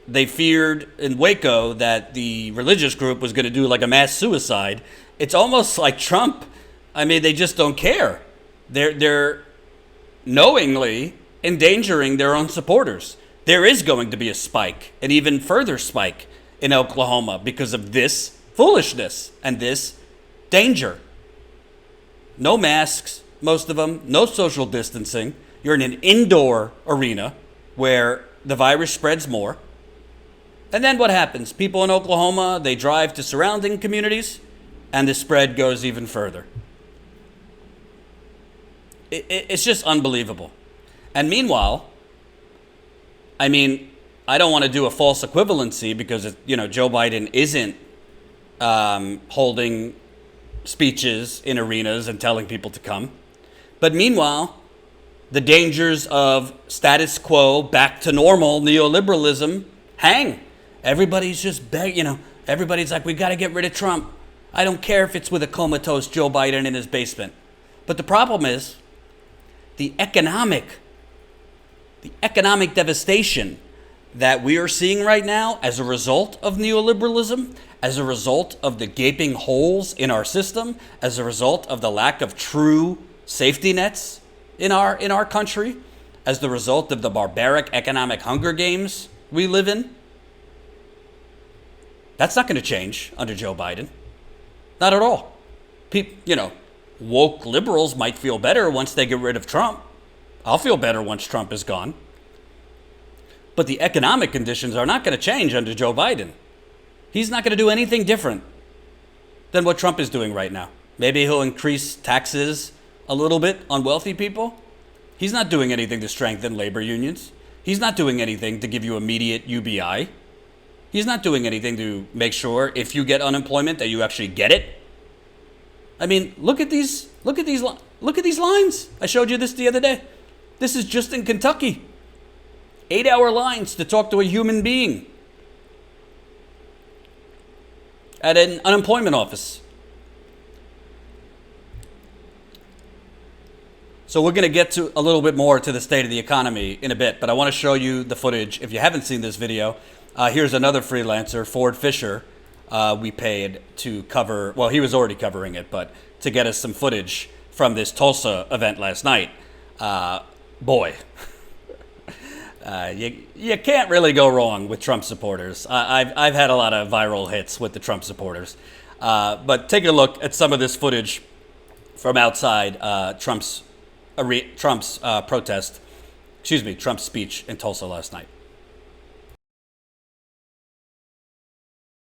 they feared in Waco that the religious group was going to do like a mass suicide. It's almost like Trump, they just don't care. They're knowingly endangering their own supporters. There is going to be a spike, an even further spike in Oklahoma because of this foolishness and this danger. No masks, most of them, no social distancing. You're in an indoor arena where the virus spreads more. And then what happens? People in Oklahoma, they drive to surrounding communities and the spread goes even further. It's just unbelievable. And meanwhile, I don't want to do a false equivalency because, Joe Biden isn't holding speeches in arenas and telling people to come. But meanwhile, the dangers of status quo, back to normal neoliberalism hang. Everybody's just everybody's like, we got to get rid of Trump. I don't care if it's with a comatose Joe Biden in his basement. But the problem is the economic devastation that we are seeing right now as a result of neoliberalism, as a result of the gaping holes in our system, as a result of the lack of true safety nets in our country, as the result of the barbaric economic hunger games we live in. That's not going to change under Joe Biden. Not at all. Woke liberals might feel better once they get rid of Trump. I'll feel better once Trump is gone. But the economic conditions are not going to change under Joe Biden. He's not going to do anything different than what Trump is doing right now. Maybe he'll increase taxes a little bit on wealthy people. He's not doing anything to strengthen labor unions. He's not doing anything to give you immediate UBI. He's not doing anything to make sure if you get unemployment that you actually get it. Look at these lines. I showed you this the other day. This is just in Kentucky. 8-hour lines to talk to a human being at an unemployment office. So we're going to get to a little bit more to the state of the economy in a bit, but I want to show you the footage. If you haven't seen this video, here's another freelancer, Ford Fisher. We paid to cover, well, he was already covering it, but to get us some footage from this Tulsa event last night. Boy, you can't really go wrong with Trump supporters. I've had a lot of viral hits with the Trump supporters. But take a look at some of this footage from outside Trump's speech in Tulsa last night.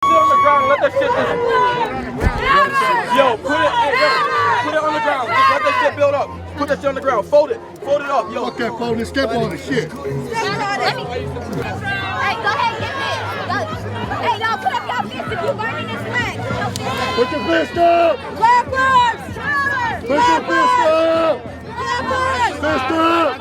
On the ground, let that shit yo, put it on the ground. Just let that shit build up. Put that shit on the ground. Fold it up, yo. Okay, fold it, step on it, shit. Hey, go ahead, get this. Hey, y'all, put up your fist if you burning this flag. Put your fist up! Black lives matter! Put your fist up! Black lives! Fist up!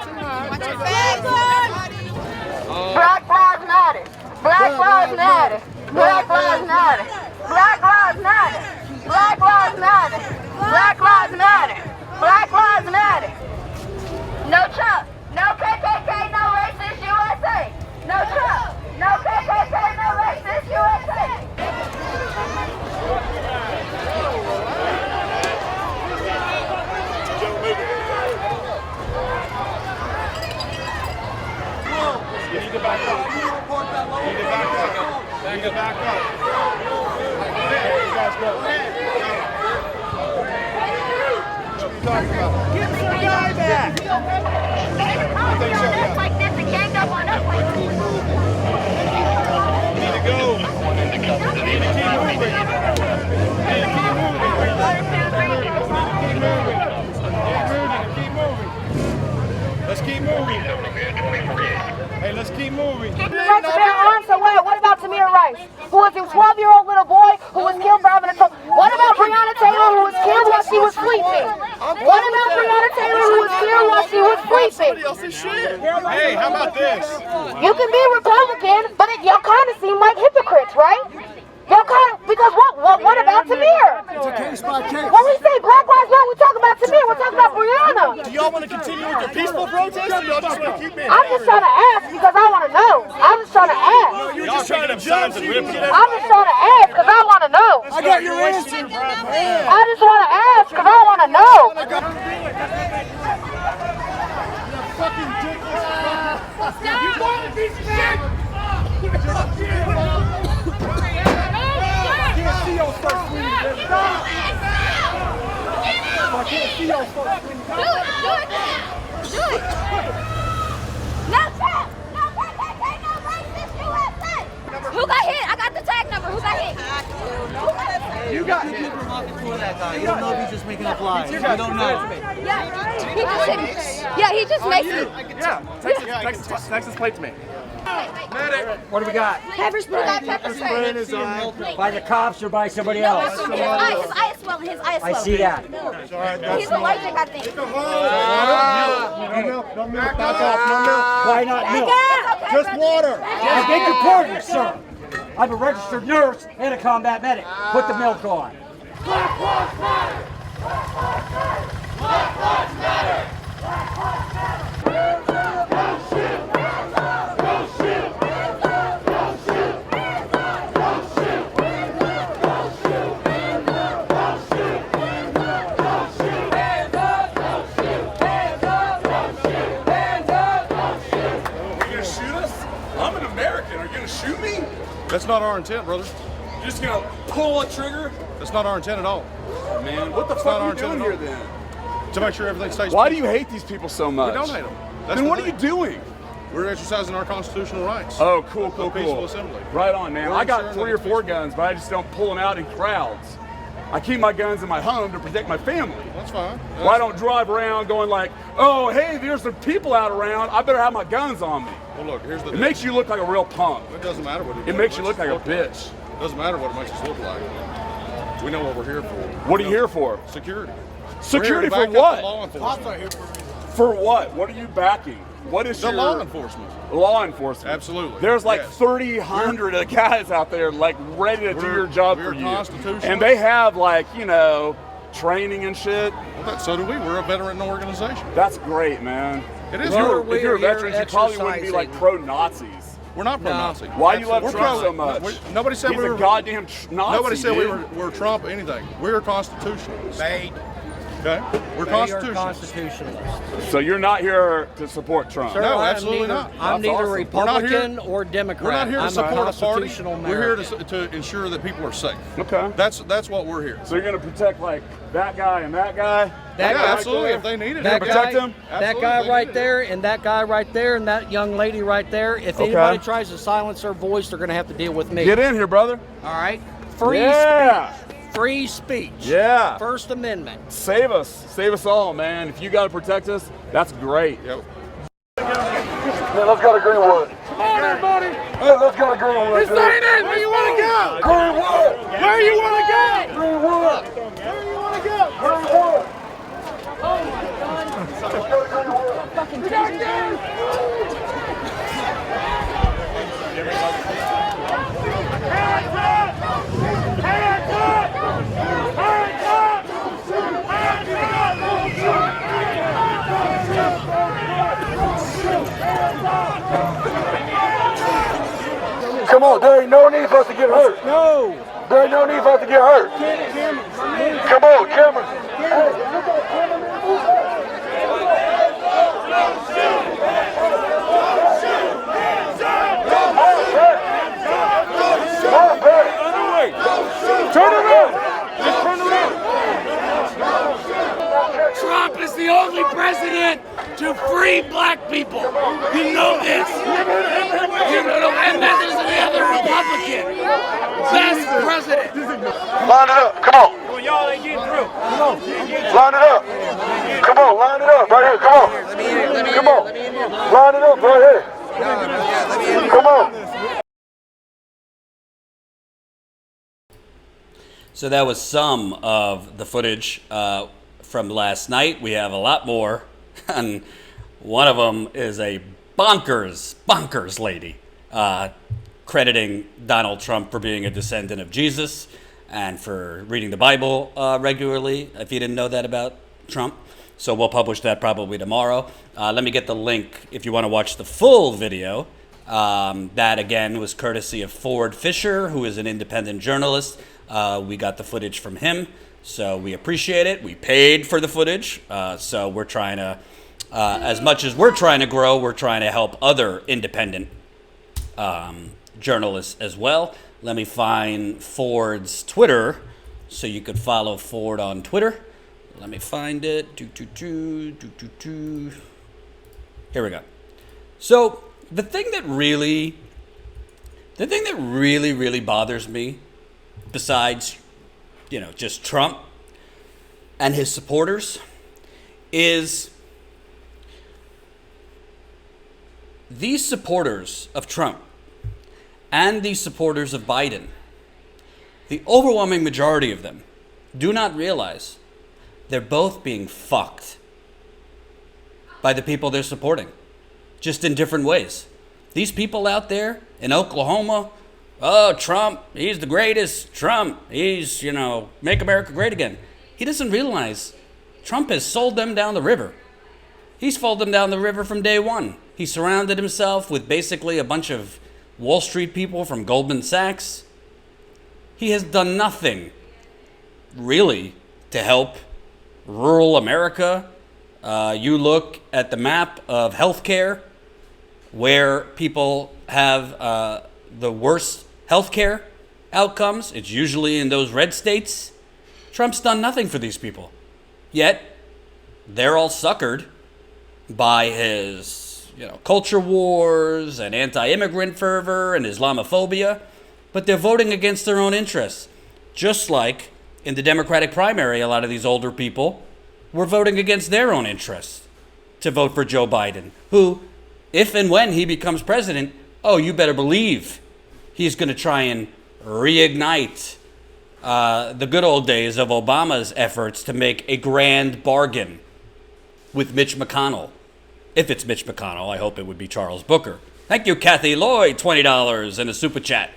Black lives matter! Black lives matter! Black lives matter! Black lives matter! Black lives matter! Black lives matter! Black lives matter! No Trump! No KKK! No racist USA! No Trump! No KKK! No racist USA! You need to back up. You need to back up. You need to back up. There you guys go. What are you talking about? Get some guy back. Like this and ganged up on us. You need to go. You need to keep moving. You need to keep moving. Let's keep moving. Hey, let's keep moving. Right to bear arms, so what about Tamir Rice, who was a 12-year-old little boy who was killed for having a What about Breonna Taylor, who was killed while she was sleeping? What about Breonna Taylor, who was killed while she was sleeping? Hey, how about this? You can be Republican, but y'all kind of seem like hypocrites, right? Y'all kind of, because what about Tamir? It's a case by case. When we say Black Lives Matter, we talk about Tamir, we're talking about Breonna. Do y'all want to continue with your peaceful protest, or y'all just want to keep it? I'm just trying to ask because I want to know. I'm just trying to ask. You're just trying to jump and rip it. I'm just trying to ask because I want to know. I got your answer. I just want to ask because I want to know. Fucking dickless. You want to be sick? I can't see your first screen. Stop! I can't see your first screen. Do it. No Trump! No KKK! No racist USA! Who got hit? I got the tag number. Who got hit? You got people walking toward that guy. You don't know if he's just making up lies. You don't know. Yeah, he just hit me. Yeah, he just makes me. Yeah, Texas plate to me. What do we got? Pepper spray. Pepper spray. By the cops or by somebody else? His eye is swelling. His eye is swelling. I see that. He's allergic, I think. No milk. Back off. No milk. Why not milk? Just water. I beg your pardon, sir. I'm a registered nurse and a combat medic. Put the milk on. Black Lives Matter. Black Lives Matter. Black Lives Matter. Black Lives Matter. Don't shoot. Don't shoot. Don't shoot. Don't shoot. Don't shoot. Don't shoot. Don't shoot. Hands up. Don't shoot. Hands up. Don't shoot. Hands up. Don't shoot. Are you gonna shoot us? I'm an American. Are you gonna shoot me? That's not our intent, brother. You're just gonna pull a trigger? That's not our intent at all. Man, what the fuck are you doing here then? To make sure everything stays. Why do you hate these people so much? We don't hate them. Then what are you doing? We're exercising our constitutional rights. Oh, cool. Peaceful assembly. Right on, man. We're I got ensuring 3 or 4 guns, but I just don't pull them out in crowds. I keep my guns in my home to protect my family. That's fine. Well, I don't drive around going like, oh, hey, there's some people out around. I better have my guns on me. Well, look, here's the It deal. makes you look like a real punk. It doesn't matter what It makes you look like a bitch. It doesn't matter what it makes us look like. We know what we're here for. What are you here for? Security. Security We're here for to back up what? the law enforcement. For what? What are you backing? What is the your law enforcement? Law enforcement. Absolutely. There's like Yes. 300 of guys out there like ready to do your job for you. Constitutionalists. And they have like, you know, training and shit. Well, so do we. We're a veteran organization. That's great, man. It is. If you're a veteran, you probably wouldn't be like pro-Nazis. We're not pro-Nazi. Why do you love We're Trump so pro- much? Nobody said He's we were a goddamn Nazi. Nobody said dude. we were Trump anything. We're constitutionalists. Bait. Okay? We're They are constitutionalists. constitutionalists. So you're not here to support Trump? Sir, No, I'm absolutely neither, not. I'm That's neither awesome. Republican or Democrat. We're not here to I'm support a a party. constitutional We're here American. to ensure that people are safe. Okay. That's what we're here. So you're going to protect like that guy and that guy? That guy guy, absolutely. right If they need it, That protect guy, him? that Absolutely, guy they right need it. there, and that guy right there, and that young lady right there. If Okay. anybody tries to silence their voice, they're going to have to deal with me. Get in here, brother. All right? Free Yeah. speech. Free speech. Yeah. First Amendment. Save us all, man. If you got to protect us, that's great. Yep. Man, let's go to Greenwood. Come on, everybody. Hey, let's go to Greenwood. This ain't it. Where you want to go? Greenwood. Where you want to go? Greenwood. Where you want to go? Greenwood. Oh my God. Fucking Come on, there ain't no need for us to get hurt. No. There ain't no need for us to get hurt. Come on, Cameron. Hey, Turn around. Just turn around. Trump is the only president to free black people. You know this. You know, and then there's the other Republican. Best president. line it up. Come on. Well, y'all ain't getting through. Come on. Line it up. Come on, line it up right here. Come on. Come on. Line it up right here. Come on. So that was some of the footage from last night. We have a lot more, and one of them is a bonkers lady crediting Donald Trump for being a descendant of Jesus and for reading the Bible regularly, if you didn't know that about Trump. So we'll publish that probably tomorrow. Let me get the link if you want to watch the full video. That, again, was courtesy of Ford Fisher, who is an independent journalist. We got the footage from him, so we appreciate it. We paid for the footage, so we're trying to, as much as we're trying to grow, we're trying to help other independent journalists as well. Let me find Ford's Twitter, so you could follow Ford on Twitter. Let me find it. Here we go. So the thing that really bothers me, besides, just Trump and his supporters, is these supporters of Trump and these supporters of Biden, the overwhelming majority of them do not realize they're both being fucked by the people they're supporting, just in different ways. These people out there in Oklahoma, oh, Trump, he's the greatest. Trump, he's, make America great again. He doesn't realize Trump has sold them down the river. He's followed them down the river from day one. He surrounded himself with basically a bunch of Wall Street people from Goldman Sachs. He has done nothing, really, to help rural America. You look at the map of healthcare, where people have the worst healthcare outcomes. It's usually in those red states. Trump's done nothing for these people. Yet, they're all suckered by his, culture wars and anti-immigrant fervor and Islamophobia, but they're voting against their own interests. Just like in the Democratic primary, a lot of these older people were voting against their own interests to vote for Joe Biden, who, if and when he becomes president, you better believe he's going to try and reignite the good old days of Obama's efforts to make a grand bargain with Mitch McConnell If it's Mitch McConnell, I hope it would be Charles Booker. Thank you, Kathy Lloyd, $20 in a super chat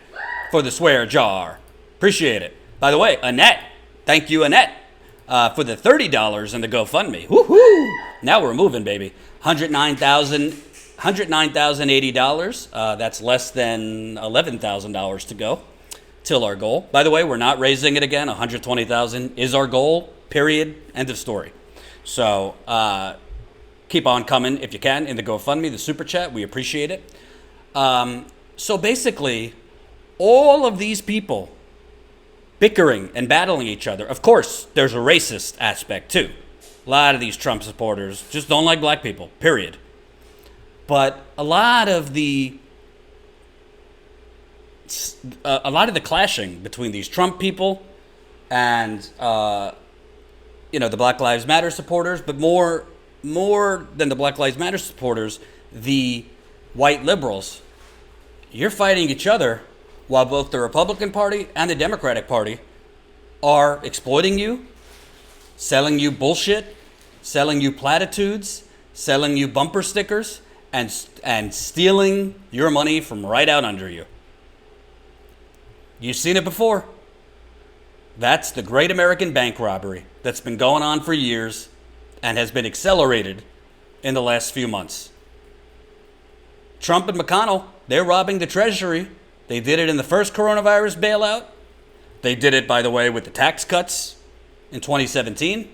for the swear jar. Appreciate it. By the way, Annette, thank you, Annette, for the $30 in the GoFundMe. Woohoo! Now we're moving, baby. $109,080. That's less than $11,000 to go till our goal. By the way, we're not raising it again. $120,000 is our goal, period, end of story. So keep on coming if you can in the GoFundMe, the super chat. We appreciate it. So basically, all of these people bickering and battling each other. Of course, there's a racist aspect too. A lot of these Trump supporters just don't like black people, period. But a lot of the clashing between these Trump people and the Black Lives Matter supporters, but more than the Black Lives Matter supporters, the white liberals, you're fighting each other while both the Republican Party and the Democratic Party are exploiting you, selling you bullshit, selling you platitudes, selling you bumper stickers, and stealing your money from right out under you. You've seen it before. That's the great American bank robbery that's been going on for years and has been accelerated in the last few months. Trump and McConnell, they're robbing the Treasury. They did it in the first coronavirus bailout. They did it, by the way, with the tax cuts in 2017.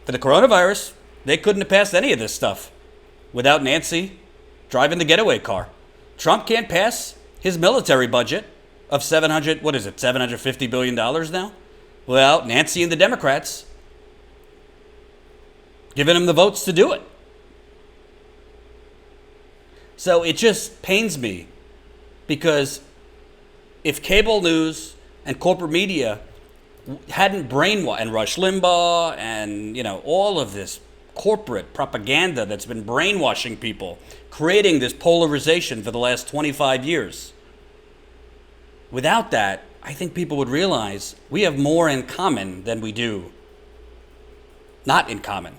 For the coronavirus, they couldn't have passed any of this stuff without Nancy driving the getaway car. Trump can't pass his military budget of $750 billion now, without Nancy and the Democrats giving him the votes to do it. So it just pains me, because if cable news and corporate media hadn't brainwashed, and Rush Limbaugh and all of this corporate propaganda that's been brainwashing people, creating this polarization for the last 25 years. Without that, I think people would realize we have more in common than we do not in common.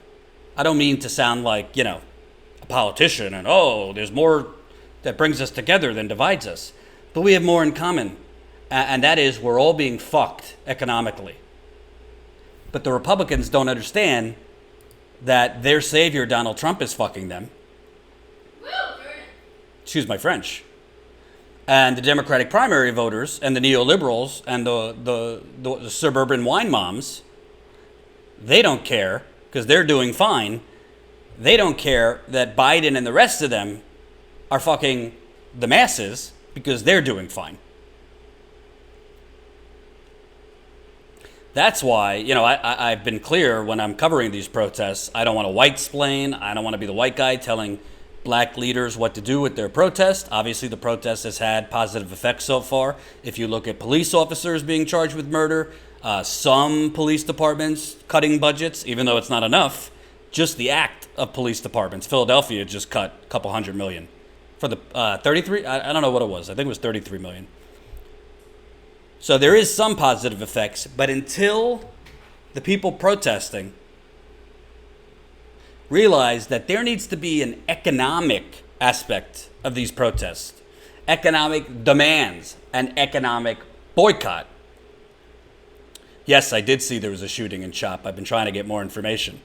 I don't mean to sound like, a politician and, there's more that brings us together than divides us. But we have more in common, and that is we're all being fucked economically. But the Republicans don't understand that their savior, Donald Trump, is fucking them. Excuse my French. And the Democratic primary voters and the neoliberals and the suburban wine moms, they don't care because they're doing fine. They don't care that Biden and the rest of them are fucking the masses because they're doing fine. That's why, I've been clear when I'm covering these protests. I don't want to white-splain. I don't want to be the white guy telling black leaders what to do with their protest. Obviously, the protest has had positive effects so far. If you look at police officers being charged with murder, some police departments cutting budgets, even though it's not enough, just the act of police departments. Philadelphia just cut a couple $100 million. For the 33, I don't know what it was. I think it was 33 million. So there is some positive effects, but until the people protesting realize that there needs to be an economic aspect of these protests, economic demands, and economic boycott. Yes, I did see there was a shooting in CHOP. I've been trying to get more information.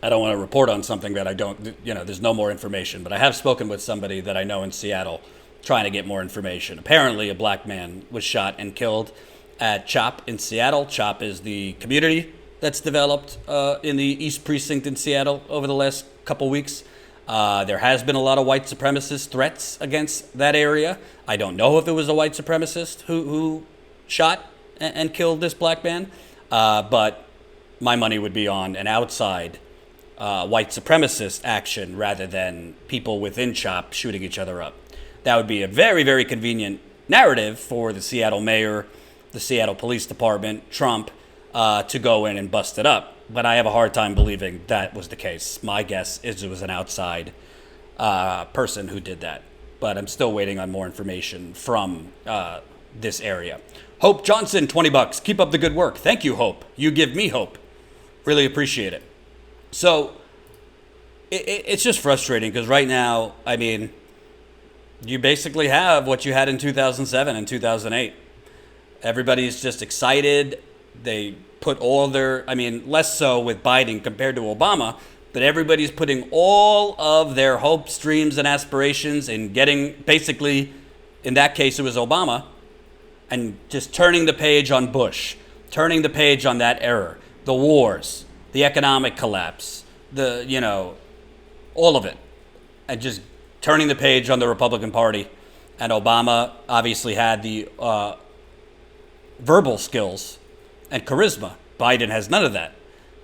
I don't want to report on something that I don't, there's no more information, but I have spoken with somebody that I know in Seattle trying to get more information. Apparently, a black man was shot and killed at CHOP in Seattle. CHOP is the community that's developed in the East Precinct in Seattle over the last couple weeks. There has been a lot of white supremacist threats against that area. I don't know if it was a white supremacist who shot and killed this black man, but my money would be on an outside white supremacist action rather than people within CHOP shooting each other up. That would be a very, very convenient narrative for the Seattle mayor, the Seattle Police Department, Trump, to go in and bust it up. But I have a hard time believing that was the case. My guess is it was an outside person who did that. But I'm still waiting on more information from this area. Hope Johnson, $20. Keep up the good work. Thank you, Hope. You give me hope. Really appreciate it. So it's just frustrating because right now, I mean, you basically have what you had in 2007 and 2008. Everybody's just excited. They put all their, I mean, less so with Biden compared to Obama, but everybody's putting all of their hopes, dreams, and aspirations in getting, basically, in that case, it was Obama, and just turning the page on Bush, turning the page on that era, the wars, the economic collapse, all of it, and just turning the page on the Republican Party. And Obama obviously had the verbal skills and charisma. Biden has none of that.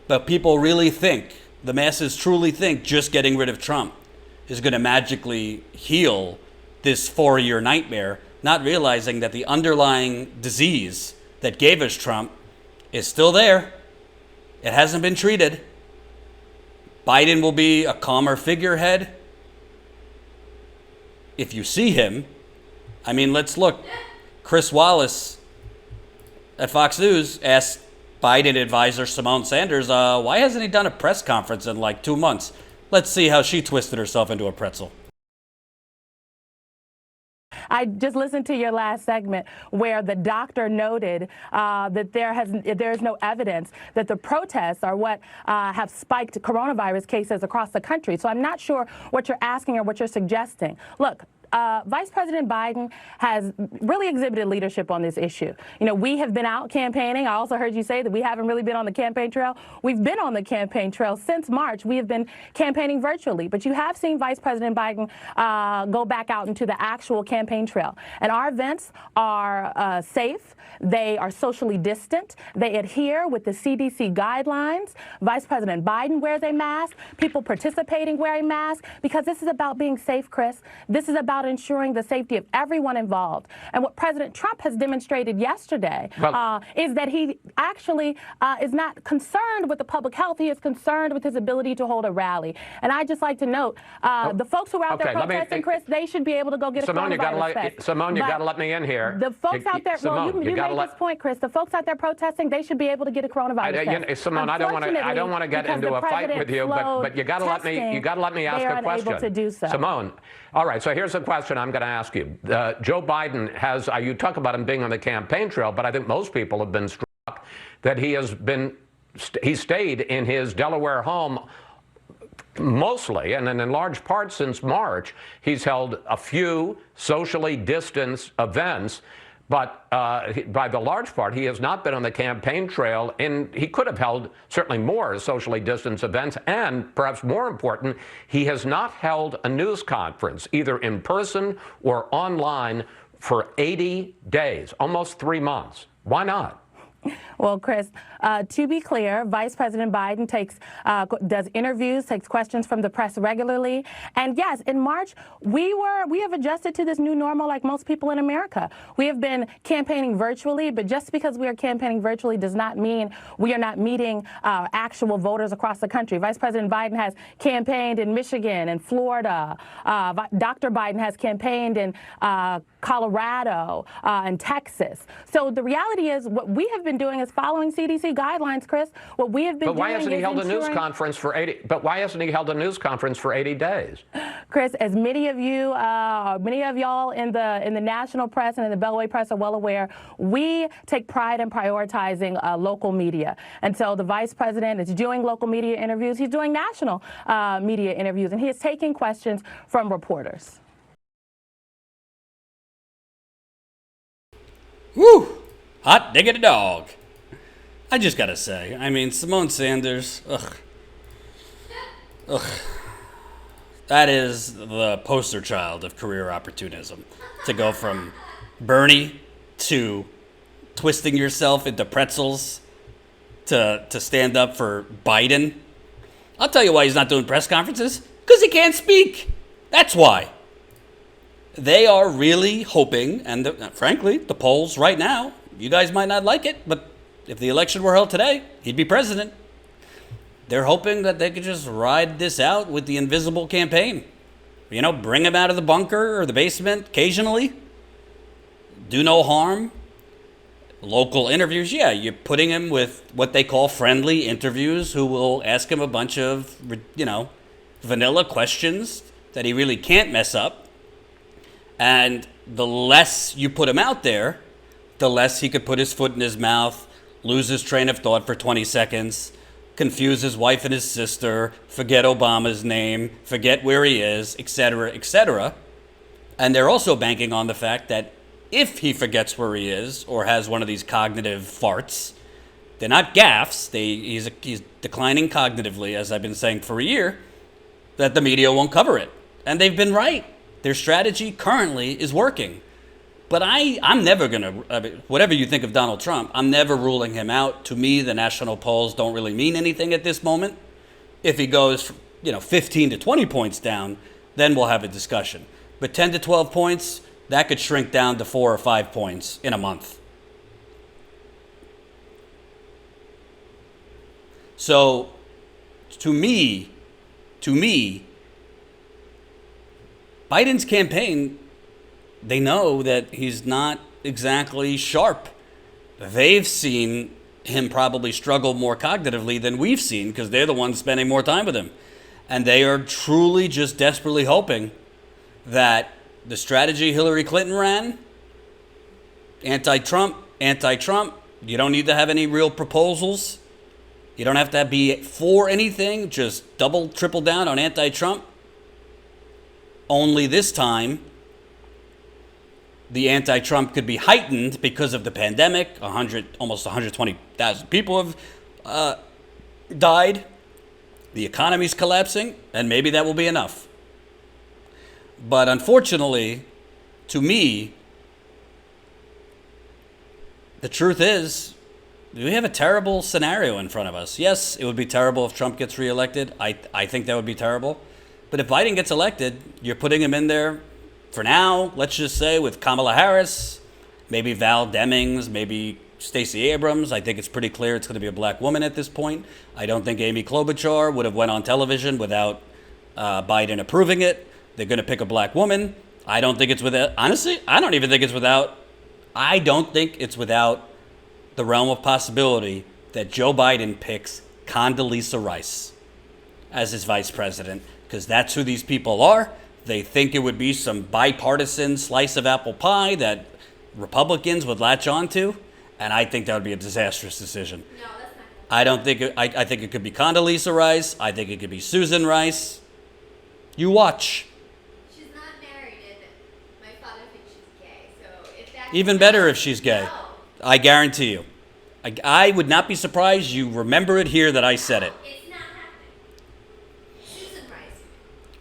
But people really think, the masses truly think, just getting rid of Trump is going to magically heal this 4-year nightmare, not realizing that the underlying disease that gave us Trump is still there. It hasn't been treated. Biden will be a calmer figurehead. If you see him, I mean, let's look. Chris Wallace at Fox News asked Biden advisor Simone Sanders, why hasn't he done a press conference in like 2 months? Let's see how she twisted herself into a pretzel. I just listened to your last segment where the doctor noted that there is no evidence that the protests are what have spiked coronavirus cases across the country. So I'm not sure what you're asking or what you're suggesting. Look, Vice President Biden has really exhibited leadership on this issue. You know, we have been out campaigning. I also heard you say that we haven't really been on the campaign trail. We've been on the campaign trail since March. We have been campaigning virtually. But you have seen Vice President Biden go back out into the actual campaign trail. And our events are safe. They are socially distant. They adhere with the CDC guidelines. Vice President Biden wears a mask. People participating wearing masks, because this is about being safe, Chris. This is about ensuring the safety of everyone involved. And what President Trump has demonstrated yesterday is that he actually is not concerned with the public health. He is concerned with his ability to hold a rally. And I'd just like to note, the folks who are out there protesting, Chris, they should be able to go get a coronavirus test. Simone, you got to let me in here. The folks out there, you made this point, Chris. The folks out there protesting, they should be able to get a coronavirus test. Simone, I don't want to get into a fight with you, but you got to let me. You got to let me ask a question. To do so. Simone, all right. So here's a question I'm going to ask you. Joe Biden has. You talk about him being on the campaign trail, but I think most people have been struck that he has been. He stayed in his Delaware home mostly, and in large part since March. He's held a few socially distanced events. But by the large part, he has not been on the campaign trail, and he could have held certainly more socially distanced events. And perhaps more important, he has not held a news conference, either in person or online, for 80 days, almost 3 months. Why not? Well, Chris, to be clear, Vice President Biden does interviews, takes questions from the press regularly. And yes, in March, we have adjusted to this new normal like most people in America. We have been campaigning virtually, but just because we are campaigning virtually does not mean we are not meeting actual voters across the country. Vice President Biden has campaigned in Michigan and Florida. Dr. Biden has campaigned in Colorado and Texas. So the reality is what we have been doing is following CDC guidelines, Chris. What we have been doing is why hasn't he held a news conference for 80? But why hasn't he held a news conference for 80 days? Chris, as many of y'all in the national press and in the Beltway press are well aware, we take pride in prioritizing local media. And so the vice president is doing local media interviews. He's doing national media interviews, and he is taking questions from reporters. Woo! Hot diggity dog. I just gotta say, I mean, Simone Sanders, that is the poster child of career opportunism. To go from Bernie to twisting yourself into pretzels to stand up for Biden. I'll tell you why he's not doing press conferences. Because he can't speak. That's why. They are really hoping, and frankly, the polls right now, you guys might not like it, but if the election were held today, he'd be president. They're hoping that they could just ride this out with the invisible campaign. You know, bring him out of the bunker or the basement occasionally. Do no harm. local interviews, yeah, you're putting him with what they call friendly interviews who will ask him a bunch of, vanilla questions that he really can't mess up. And the less you put him out there, the less he could put his foot in his mouth, lose his train of thought for 20 seconds, confuse his wife and his sister, forget Obama's name, forget where he is, etc., etc. And they're also banking on the fact that if he forgets where he is or has one of these cognitive farts, they're not gaffes, he's declining cognitively, as I've been saying for a year, that the media won't cover it. And they've been right. Their strategy currently is working. But I'm never going to, whatever you think of Donald Trump, I'm never ruling him out. To me, the national polls don't really mean anything at this moment. If he goes, 15 to 20 points down, then we'll have a discussion. But 10 to 12 points, that could shrink down to 4 or 5 points in a month. So, to me, Biden's campaign, they know that he's not exactly sharp. They've seen him probably struggle more cognitively than we've seen because they're the ones spending more time with him. And they are truly just desperately hoping that the strategy Hillary Clinton ran, anti-Trump, you don't need to have any real proposals. You don't have to be for anything, just double, triple down on anti-Trump. Only this time, the anti-Trump could be heightened because of the pandemic. Almost 120,000 people have died. The economy's collapsing, and maybe that will be enough. But unfortunately, to me, the truth is, we have a terrible scenario in front of us. Yes, it would be terrible if Trump gets reelected. I think that would be terrible. But if Biden gets elected, you're putting him in there for now, let's just say, with Kamala Harris, maybe Val Demings, maybe Stacey Abrams. I think it's pretty clear it's going to be a black woman at this point. I don't think Amy Klobuchar would have went on television without Biden approving it. They're going to pick a black woman. I don't think it's without, honestly, I don't think it's without the realm of possibility that Joe Biden picks Condoleezza Rice as his vice president, because that's who these people are. They think it would be some bipartisan slice of apple pie that Republicans would latch onto, and I think that would be a disastrous decision. No, that's not. I don't think it, I think it could be Condoleezza Rice. I think it could be Susan Rice. You watch. She's not married, and my father thinks she's gay. So if that's even better if she's gay. No. I guarantee you. I would not be surprised you remember it here that I said it. It's not happening. Susan Rice.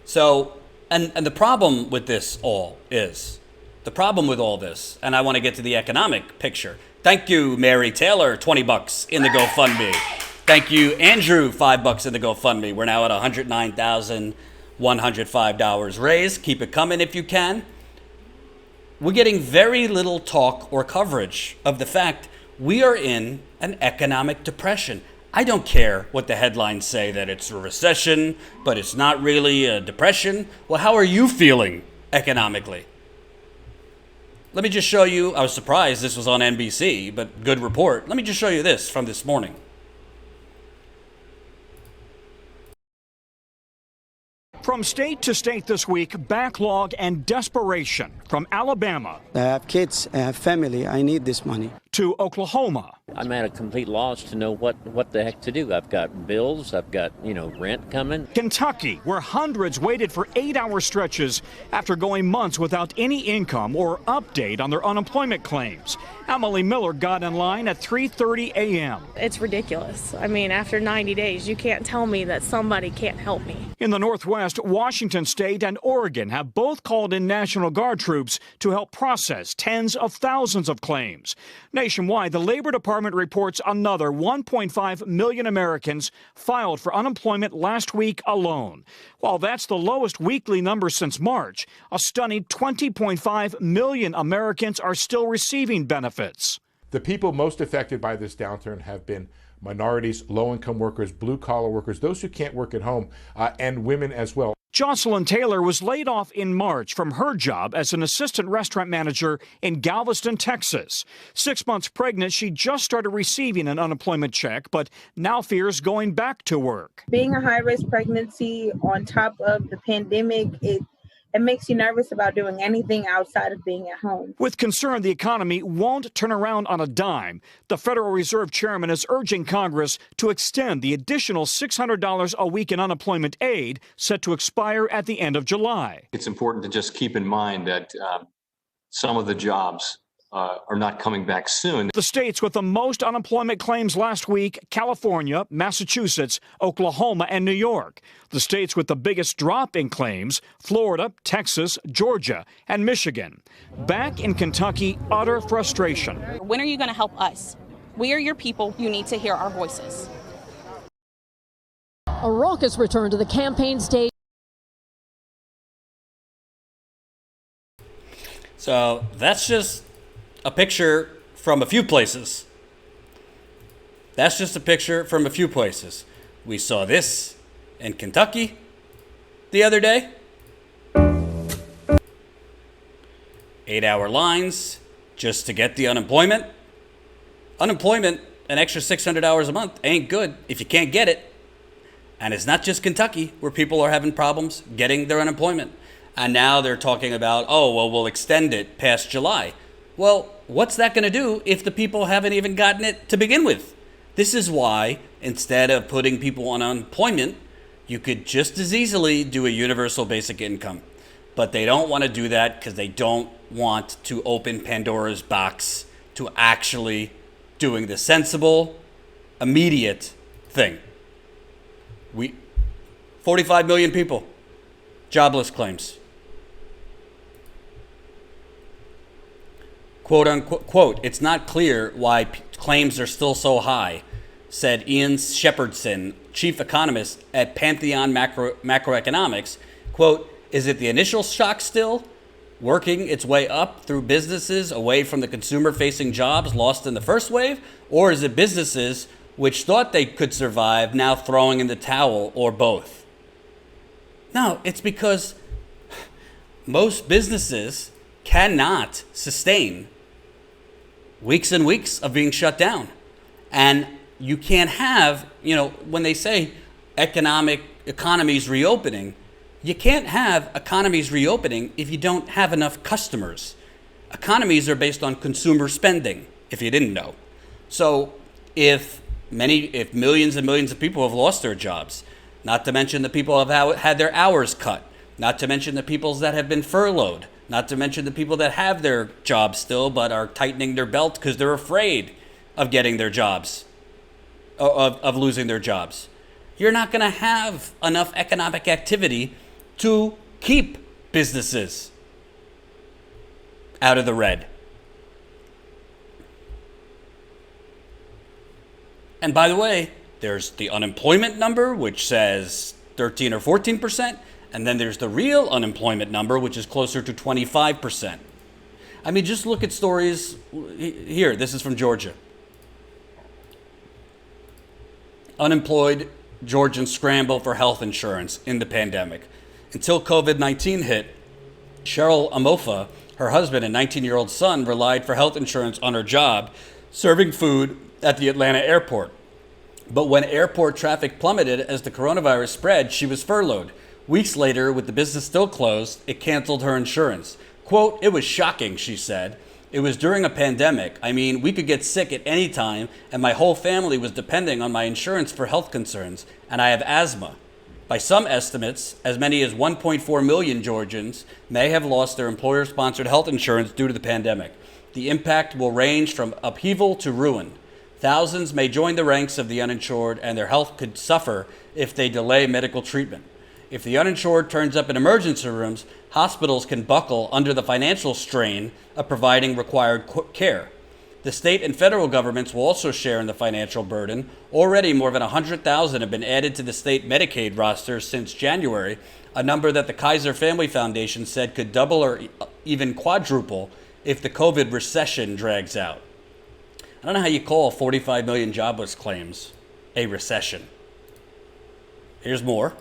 So, and the problem with this all is, and I want to get to the economic picture. Thank you, Mary Taylor, $20 in the GoFundMe. Thank you, Andrew, $5 in the GoFundMe. We're now at $109,105 raised. Keep it coming if you can. We're getting very little talk or coverage of the fact we are in an economic depression. I don't care what the headlines say, that it's a recession, but it's not really a depression. Well, how are you feeling economically? Let me just show you. I was surprised this was on NBC, but good report. Let me just show you this from this morning. From state to state this week, backlog and desperation. From Alabama. I have kids, I have family, I need this money. To Oklahoma. I'm at a complete loss to know what the heck to do. I've got bills, I've got, rent coming. Kentucky, where hundreds waited for 8-hour stretches after going months without any income or update on their unemployment claims. Emily Miller got in line at 3:30 a.m. It's ridiculous. I mean, after 90 days, you can't tell me that somebody can't help me. In the Northwest, Washington State and Oregon have both called in National Guard troops to help process tens of thousands of claims. Nationwide, the Labor Department reports another 1.5 million Americans filed for unemployment last week alone. While that's the lowest weekly number since March, a stunning 20.5 million Americans are still receiving benefits. The people most affected by this downturn have been minorities, low-income workers, blue-collar workers, those who can't work at home, and women as well. Jocelyn Taylor was laid off in March from her job as an assistant restaurant manager in Galveston, Texas. 6 months pregnant, she just started receiving an unemployment check, but now fears going back to work. Being a high-risk pregnancy on top of the pandemic, it makes you nervous about doing anything outside of being at home. With concern the economy won't turn around on a dime, the Federal Reserve Chairman is urging Congress to extend the additional $600 a week in unemployment aid set to expire at the end of July. It's important to just keep in mind that some of the jobs are not coming back soon. The states with the most unemployment claims last week: California, Massachusetts, Oklahoma, and New York. The states with the biggest drop in claims: Florida, Texas, Georgia, and Michigan. Back in Kentucky, utter frustration. When are you going to help us? We are your people. You need to hear our voices. A raucous return to the campaign stage. So that's just a picture from a few places. That's just a picture from a few places. We saw this in Kentucky the other day. 8-hour lines just to get the unemployment. Unemployment, an extra $600 a month ain't good if you can't get it. And it's not just Kentucky where people are having problems getting their unemployment. And now they're talking about, oh, well, we'll extend it past July. Well, what's that going to do if the people haven't even gotten it to begin with? This is why, instead of putting people on unemployment, you could just as easily do a universal basic income. But they don't want to do that because they don't want to open Pandora's box to actually doing the sensible, immediate thing. 45 million people, jobless claims. Quote unquote, quote, it's not clear why claims are still so high, said Ian Shepherdson, chief economist at Pantheon Macroeconomics. Quote, is it the initial shock still working its way up through businesses away from the consumer-facing jobs lost in the first wave? Or is it businesses which thought they could survive now throwing in the towel, or both? No, it's because most businesses cannot sustain weeks and weeks of being shut down. And you can't have, when they say economies reopening, you can't have economies reopening if you don't have enough customers. Economies are based on consumer spending, if you didn't know. So if millions and millions of people have lost their jobs, not to mention the people have had their hours cut, not to mention the people that have been furloughed, not to mention the people that have their jobs still but are tightening their belt because they're afraid of getting their jobs, of losing their jobs. You're not going to have enough economic activity to keep businesses out of the red. And by the way, there's the unemployment number, which says 13 or 14%. And then there's the real unemployment number, which is closer to 25%. I mean, just look at stories here. This is from Georgia. Unemployed Georgians scramble for health insurance in the pandemic. Until COVID-19 hit, Cheryl Amofa, her husband and 19-year-old son, relied for health insurance on her job, serving food at the Atlanta airport. But when airport traffic plummeted as the coronavirus spread, she was furloughed. Weeks later, with the business still closed, it canceled her insurance. Quote, it was shocking, she said. It was during a pandemic. I mean, we could get sick at any time, and my whole family was depending on my insurance for health concerns, and I have asthma. By some estimates, as many as 1.4 million Georgians may have lost their employer-sponsored health insurance due to the pandemic. The impact will range from upheaval to ruin. Thousands may join the ranks of the uninsured, and their health could suffer if they delay medical treatment. If the uninsured turns up in emergency rooms, hospitals can buckle under the financial strain of providing required care. The state and federal governments will also share in the financial burden. Already more than 100,000 have been added to the state Medicaid roster since January, a number that the Kaiser Family Foundation said could double or even quadruple if the COVID recession drags out. I don't know how you call 45 million jobless claims a recession. Here's more.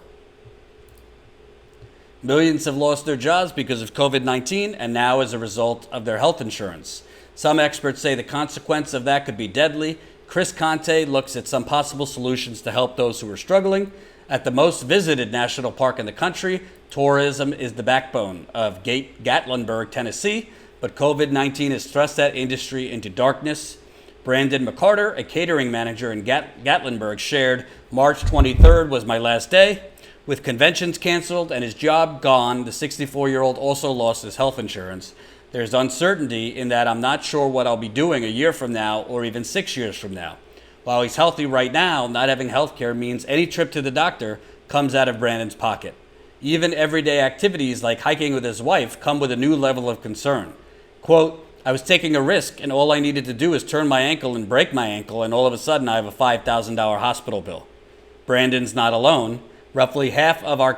Millions have lost their jobs because of COVID-19 and now as a result of their health insurance. Some experts say the consequence of that could be deadly. Chris Conte looks at some possible solutions to help those who are struggling. At the most visited national park in the country, tourism is the backbone of Gatlinburg, Tennessee, but COVID-19 has thrust that industry into darkness. Brandon McCarter, a catering manager in Gatlinburg, shared, March 23rd was my last day. With conventions canceled and his job gone, the 64-year-old also lost his health insurance. There's uncertainty in that I'm not sure what I'll be doing a year from now or even 6 years from now. While he's healthy right now, not having health care means any trip to the doctor comes out of Brandon's pocket. Even everyday activities like hiking with his wife come with a new level of concern. Quote, I was taking a risk and all I needed to do is turn my ankle and break my ankle and all of a sudden I have a $5,000 hospital bill. Brandon's not alone. Roughly half of our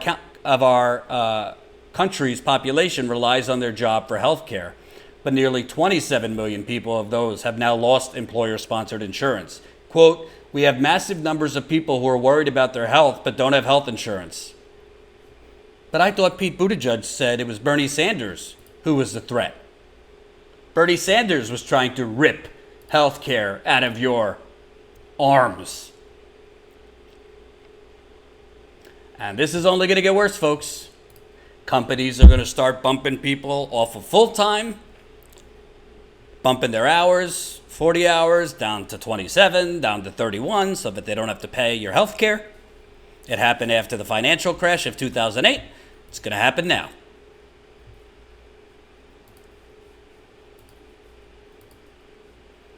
country's population relies on their job for health care, but nearly 27 million people of those have now lost employer-sponsored insurance. Quote, we have massive numbers of people who are worried about their health but don't have health insurance. But I thought Pete Buttigieg said it was Bernie Sanders who was the threat. Bernie Sanders was trying to rip health care out of your arms. And this is only going to get worse, folks. Companies are going to start bumping people off of full-time, bumping their hours, 40 hours, down to 27, down to 31, so that they don't have to pay your health care. It happened after the financial crash of 2008. It's going to happen now.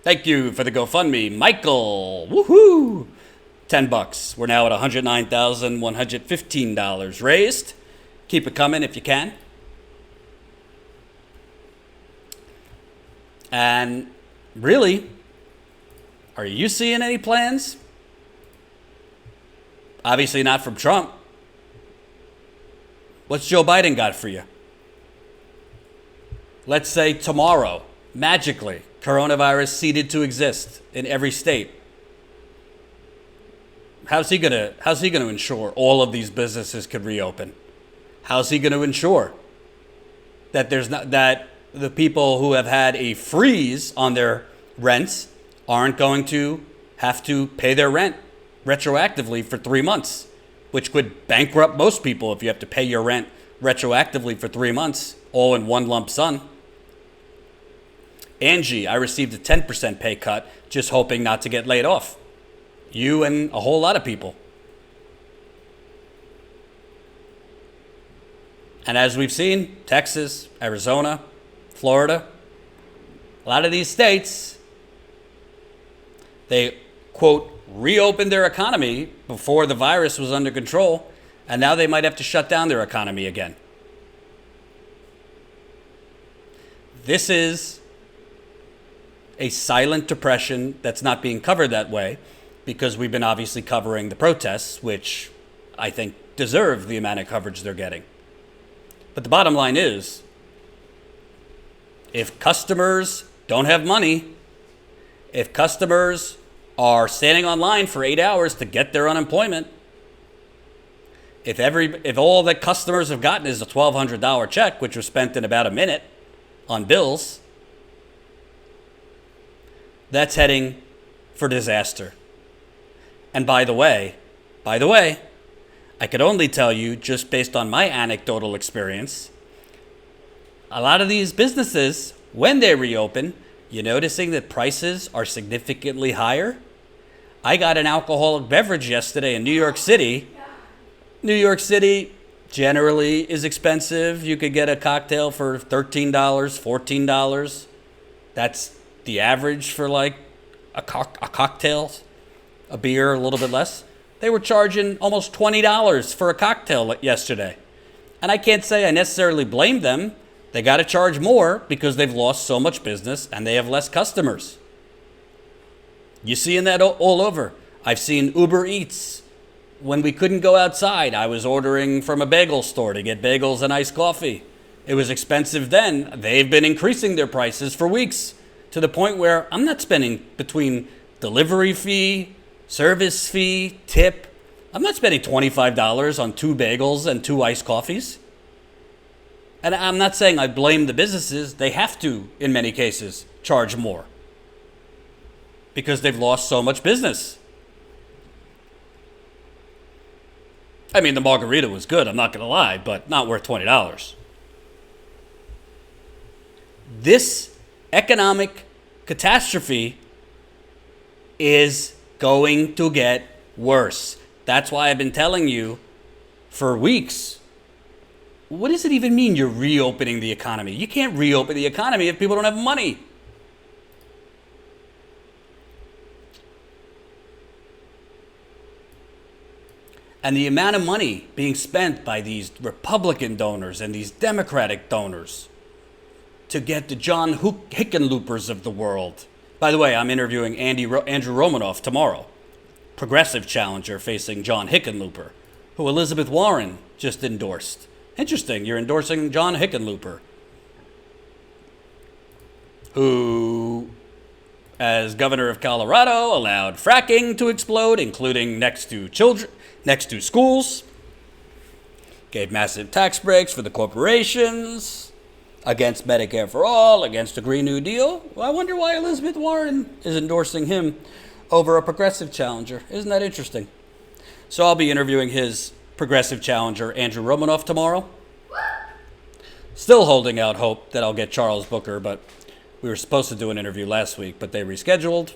Thank you for the GoFundMe, Michael. Woohoo! $10. We're now at $109,115 raised. Keep it coming if you can. And really, are you seeing any plans? Obviously not from Trump. What's Joe Biden got for you? Let's say tomorrow, magically, coronavirus ceased to exist in every state. How's he gonna ensure all of these businesses could reopen? How's he gonna ensure that that the people who have had a freeze on their rents aren't going to have to pay their rent retroactively for 3 months, which could bankrupt most people if you have to pay your rent retroactively for 3 months, all in one lump sum. Angie, I received a 10% pay cut, just hoping not to get laid off. You and a whole lot of people. And as we've seen, Texas, Arizona, Florida, a lot of these states, they, quote, reopened their economy before the virus was under control, and now they might have to shut down their economy again. This is a silent depression that's not being covered that way because we've been obviously covering the protests, which I think deserve the amount of coverage they're getting. But the bottom line is, if customers don't have money, if customers are standing online for 8 hours to get their unemployment, if all that customers have gotten is a $1,200 check, which was spent in about a minute on bills, that's heading for disaster. And by the way, I could only tell you, just based on my anecdotal experience, a lot of these businesses, when they reopen, you're noticing that prices are significantly higher. I got an alcoholic beverage yesterday in New York City. New York City generally is expensive. You could get a cocktail for $13, $14. That's the average for like a cocktail, a beer, a little bit less. They were charging almost $20 for a cocktail yesterday. And I can't say I necessarily blame them. They got to charge more because they've lost so much business and they have less customers. You're seeing that all over. I've seen Uber Eats. When we couldn't go outside, I was ordering from a bagel store to get bagels and iced coffee. It was expensive then. They've been increasing their prices for weeks to the point where I'm not spending between delivery fee, service fee, tip. I'm not spending $25 on 2 bagels and 2 iced coffees. And I'm not saying I blame the businesses. They have to, in many cases, charge more because they've lost so much business. I mean, the margarita was good, I'm not going to lie, but not worth $20. This economic catastrophe is going to get worse. That's why I've been telling you for weeks. What does it even mean you're reopening the economy? You can't reopen the economy if people don't have money. And the amount of money being spent by these Republican donors and these Democratic donors to get the John Hickenloopers of the world. By the way, I'm interviewing Andrew Romanoff tomorrow, progressive challenger facing John Hickenlooper, who Elizabeth Warren just endorsed. Interesting, you're endorsing John Hickenlooper, who, as governor of Colorado, allowed fracking to explode, including next to schools, gave massive tax breaks for the corporations, against Medicare for all, against the Green New Deal. Well, I wonder why Elizabeth Warren is endorsing him over a progressive challenger. Isn't that interesting? So I'll be interviewing his progressive challenger, Andrew Romanoff, tomorrow. Still holding out hope that I'll get Charles Booker, but we were supposed to do an interview last week, but they rescheduled.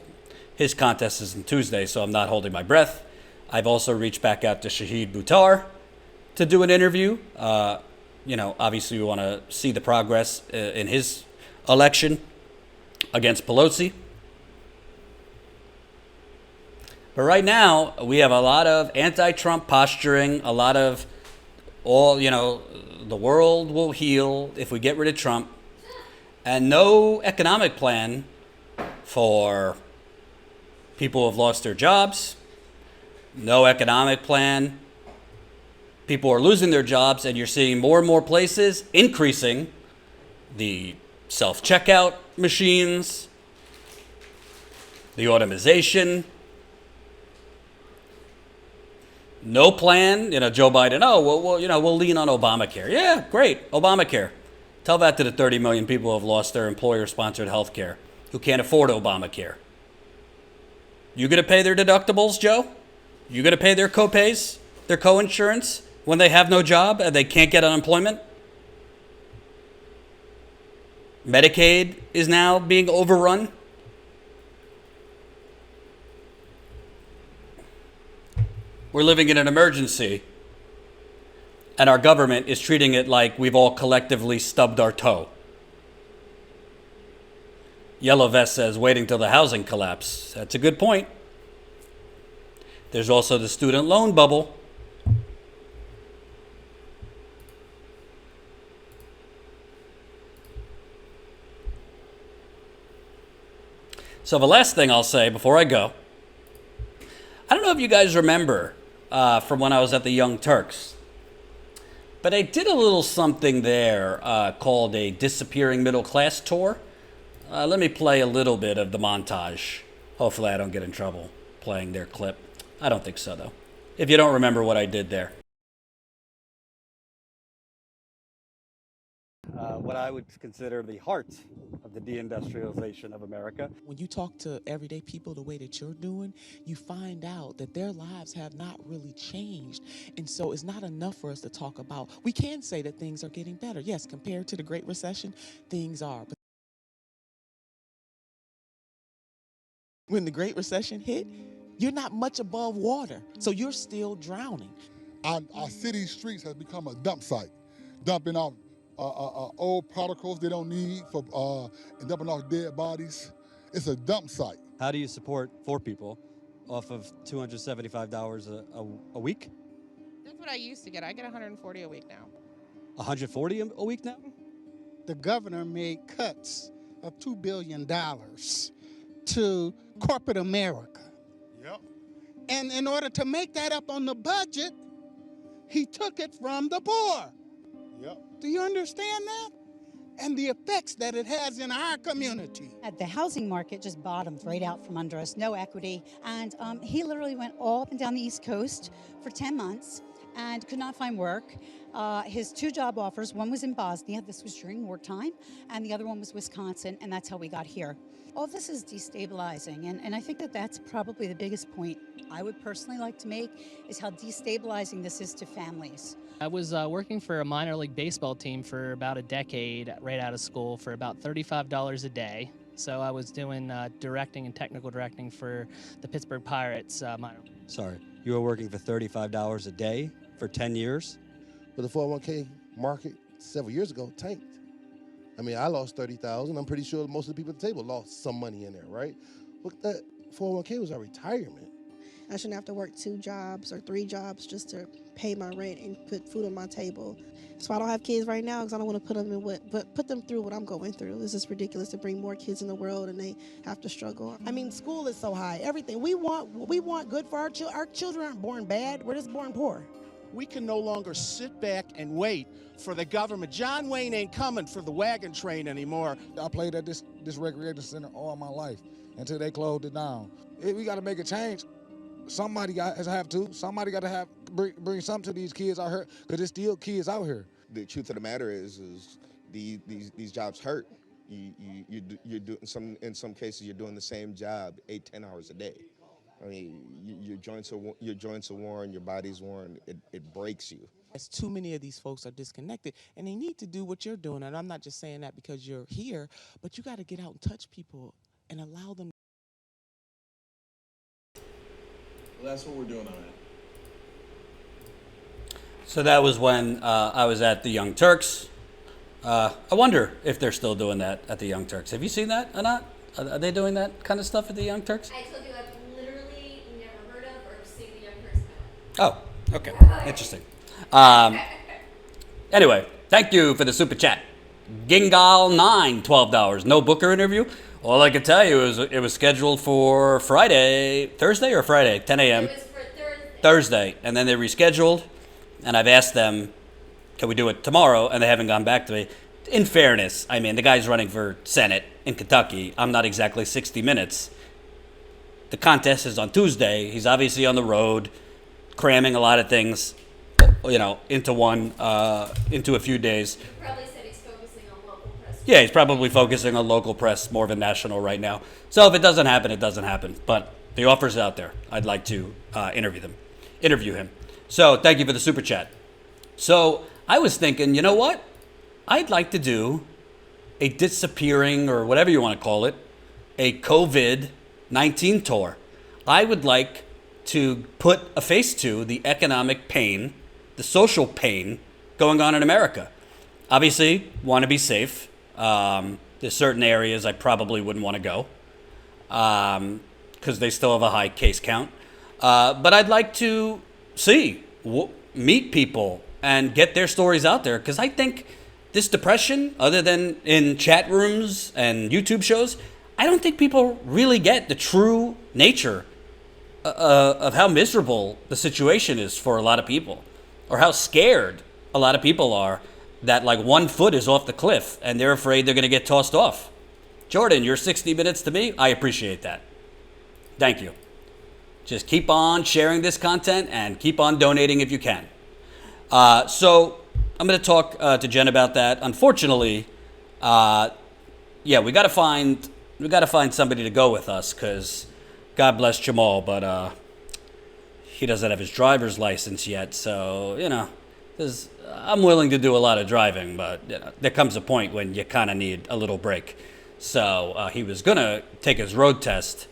His contest is on Tuesday, so I'm not holding my breath. I've also reached back out to Shahid Buttar to do an interview. Obviously we want to see the progress in his election against Pelosi. But right now, we have a lot of anti-Trump posturing, a lot of the world will heal if we get rid of Trump, and no economic plan for people who have lost their jobs, no economic plan. People are losing their jobs, and you're seeing more and more places increasing the self-checkout machines, the automation. No plan, Joe Biden, we'll lean on Obamacare. Yeah, great, Obamacare. Tell that to the 30 million people who have lost their employer-sponsored health care, who can't afford Obamacare. You going to pay their deductibles, Joe? You going to pay their co-pays, their co-insurance when they have no job and they can't get unemployment? Medicaid is now being overrun. We're living in an emergency, and our government is treating it like we've all collectively stubbed our toe. Yellow Vest says, waiting till the housing collapse. That's a good point. There's also the student loan bubble. So the last thing I'll say before I go, I don't know if you guys remember from when I was at the Young Turks, but I did a little something there called a Disappearing Middle Class Tour. Let me play a little bit of the montage. Hopefully I don't get in trouble playing their clip. I don't think so, though. If you don't remember what I did there. What I would consider the heart of the deindustrialization of America. When you talk to everyday people the way that you're doing, you find out that their lives have not really changed. And so it's not enough for us to talk about. We can say that things are getting better. Yes, compared to the Great Recession, things are. But when the Great Recession hit, you're not much above water, so you're still drowning. Our city streets has become a dump site, dumping off old particles they don't need and dumping off dead bodies. It's a dump site. How do you support 4 people off of $275 a week? That's what I used to get. I get $140 a week now. $140 a week now? The governor made cuts of $2 billion to corporate America. Yep. And in order to make that up on the budget, he took it from the poor. Yep. Do you understand that? And the effects that it has in our community. The housing market just bottomed right out from under us, no equity. And he literally went all up and down the East Coast for 10 months and could not find work. His 2 job offers, one was in Bosnia, this was during wartime, and the other one was Wisconsin, and that's how we got here. All this is destabilizing, and I think that that's probably the biggest point I would personally like to make, is how destabilizing this is to families. I was working for a minor league baseball team for about a decade right out of school for about $35 a day. So I was doing directing and technical directing for the Pittsburgh Pirates minor league. Sorry, you were working for $35 a day for 10 years? But the 401k market several years ago tanked. I mean, I lost $30,000. I'm pretty sure most of the people at the table lost some money in there, right? But that 401k was our retirement. I shouldn't have to work 2 jobs or 3 jobs just to pay my rent and put food on my table. So I don't have kids right now because I don't want to put them through what I'm going through. This is ridiculous to bring more kids in the world and they have to struggle. I mean, school is so high. Everything we want good for our children. Our children aren't born bad. We're just born poor. We can no longer sit back and wait for the government. John Wayne ain't coming for the wagon train anymore. I played at this recreation center all my life until they closed it down. We got to make a change. Somebody got to bring something to these kids out here, because there's still kids out here. The truth of the matter is these jobs hurt. You do in some cases you're doing the same job 8-10 hours a day. I mean, your joints are worn, your body's worn. It breaks you. As too many of these folks are disconnected, and they need to do what you're doing. And I'm not just saying that because you're here, but you got to get out and touch people and allow them. Well, that's what we're doing on it. So that was when I was at the Young Turks. I wonder if they're still doing that at the Young Turks. Have you seen that or not? Are they doing that kind of stuff at the Young Turks? I told you I've literally never heard of or seen the Young Turks. Oh, okay. Interesting. Anyway, thank you for the super chat. Gingal9, $12. No Booker interview? All I can tell you is it was scheduled for Thursday or Friday, 10 a.m. It was for Thursday, and then they rescheduled, and I've asked them, can we do it tomorrow? And they haven't gone back to me. In fairness, I mean, the guy's running for Senate in Kentucky. I'm not exactly 60 Minutes. The contest is on Tuesday. He's obviously on the road, cramming a lot of things, into a few days. Probably said he's focusing on local press. Yeah, he's probably focusing on local press more than national right now. So if it doesn't happen, it doesn't happen. But the offer's out there. I'd like to interview him. So thank you for the super chat. So I was thinking, you know what? I'd like to do a disappearing, or whatever you want to call it, a COVID-19 tour. I would like to put a face to the economic pain, the social pain going on in America. Obviously, want to be safe. There's certain areas I probably wouldn't want to go because they still have a high case count. But I'd like to meet people and get their stories out there, because I think this depression, other than in chat rooms and YouTube shows, I don't think people really get the true nature of how miserable the situation is for a lot of people, or how scared a lot of people are that like 1 foot is off the cliff and they're afraid they're going to get tossed off. Jordan, your 60 minutes to me, I appreciate that. Thank you. Just keep on sharing this content and keep on donating if you can. So I'm going to talk to Jen about that. Unfortunately, we got to find somebody to go with us, because God bless Jamal, but he doesn't have his driver's license yet. So, I'm willing to do a lot of driving, but there comes a point when you kind of need a little break. So he was going to take his road test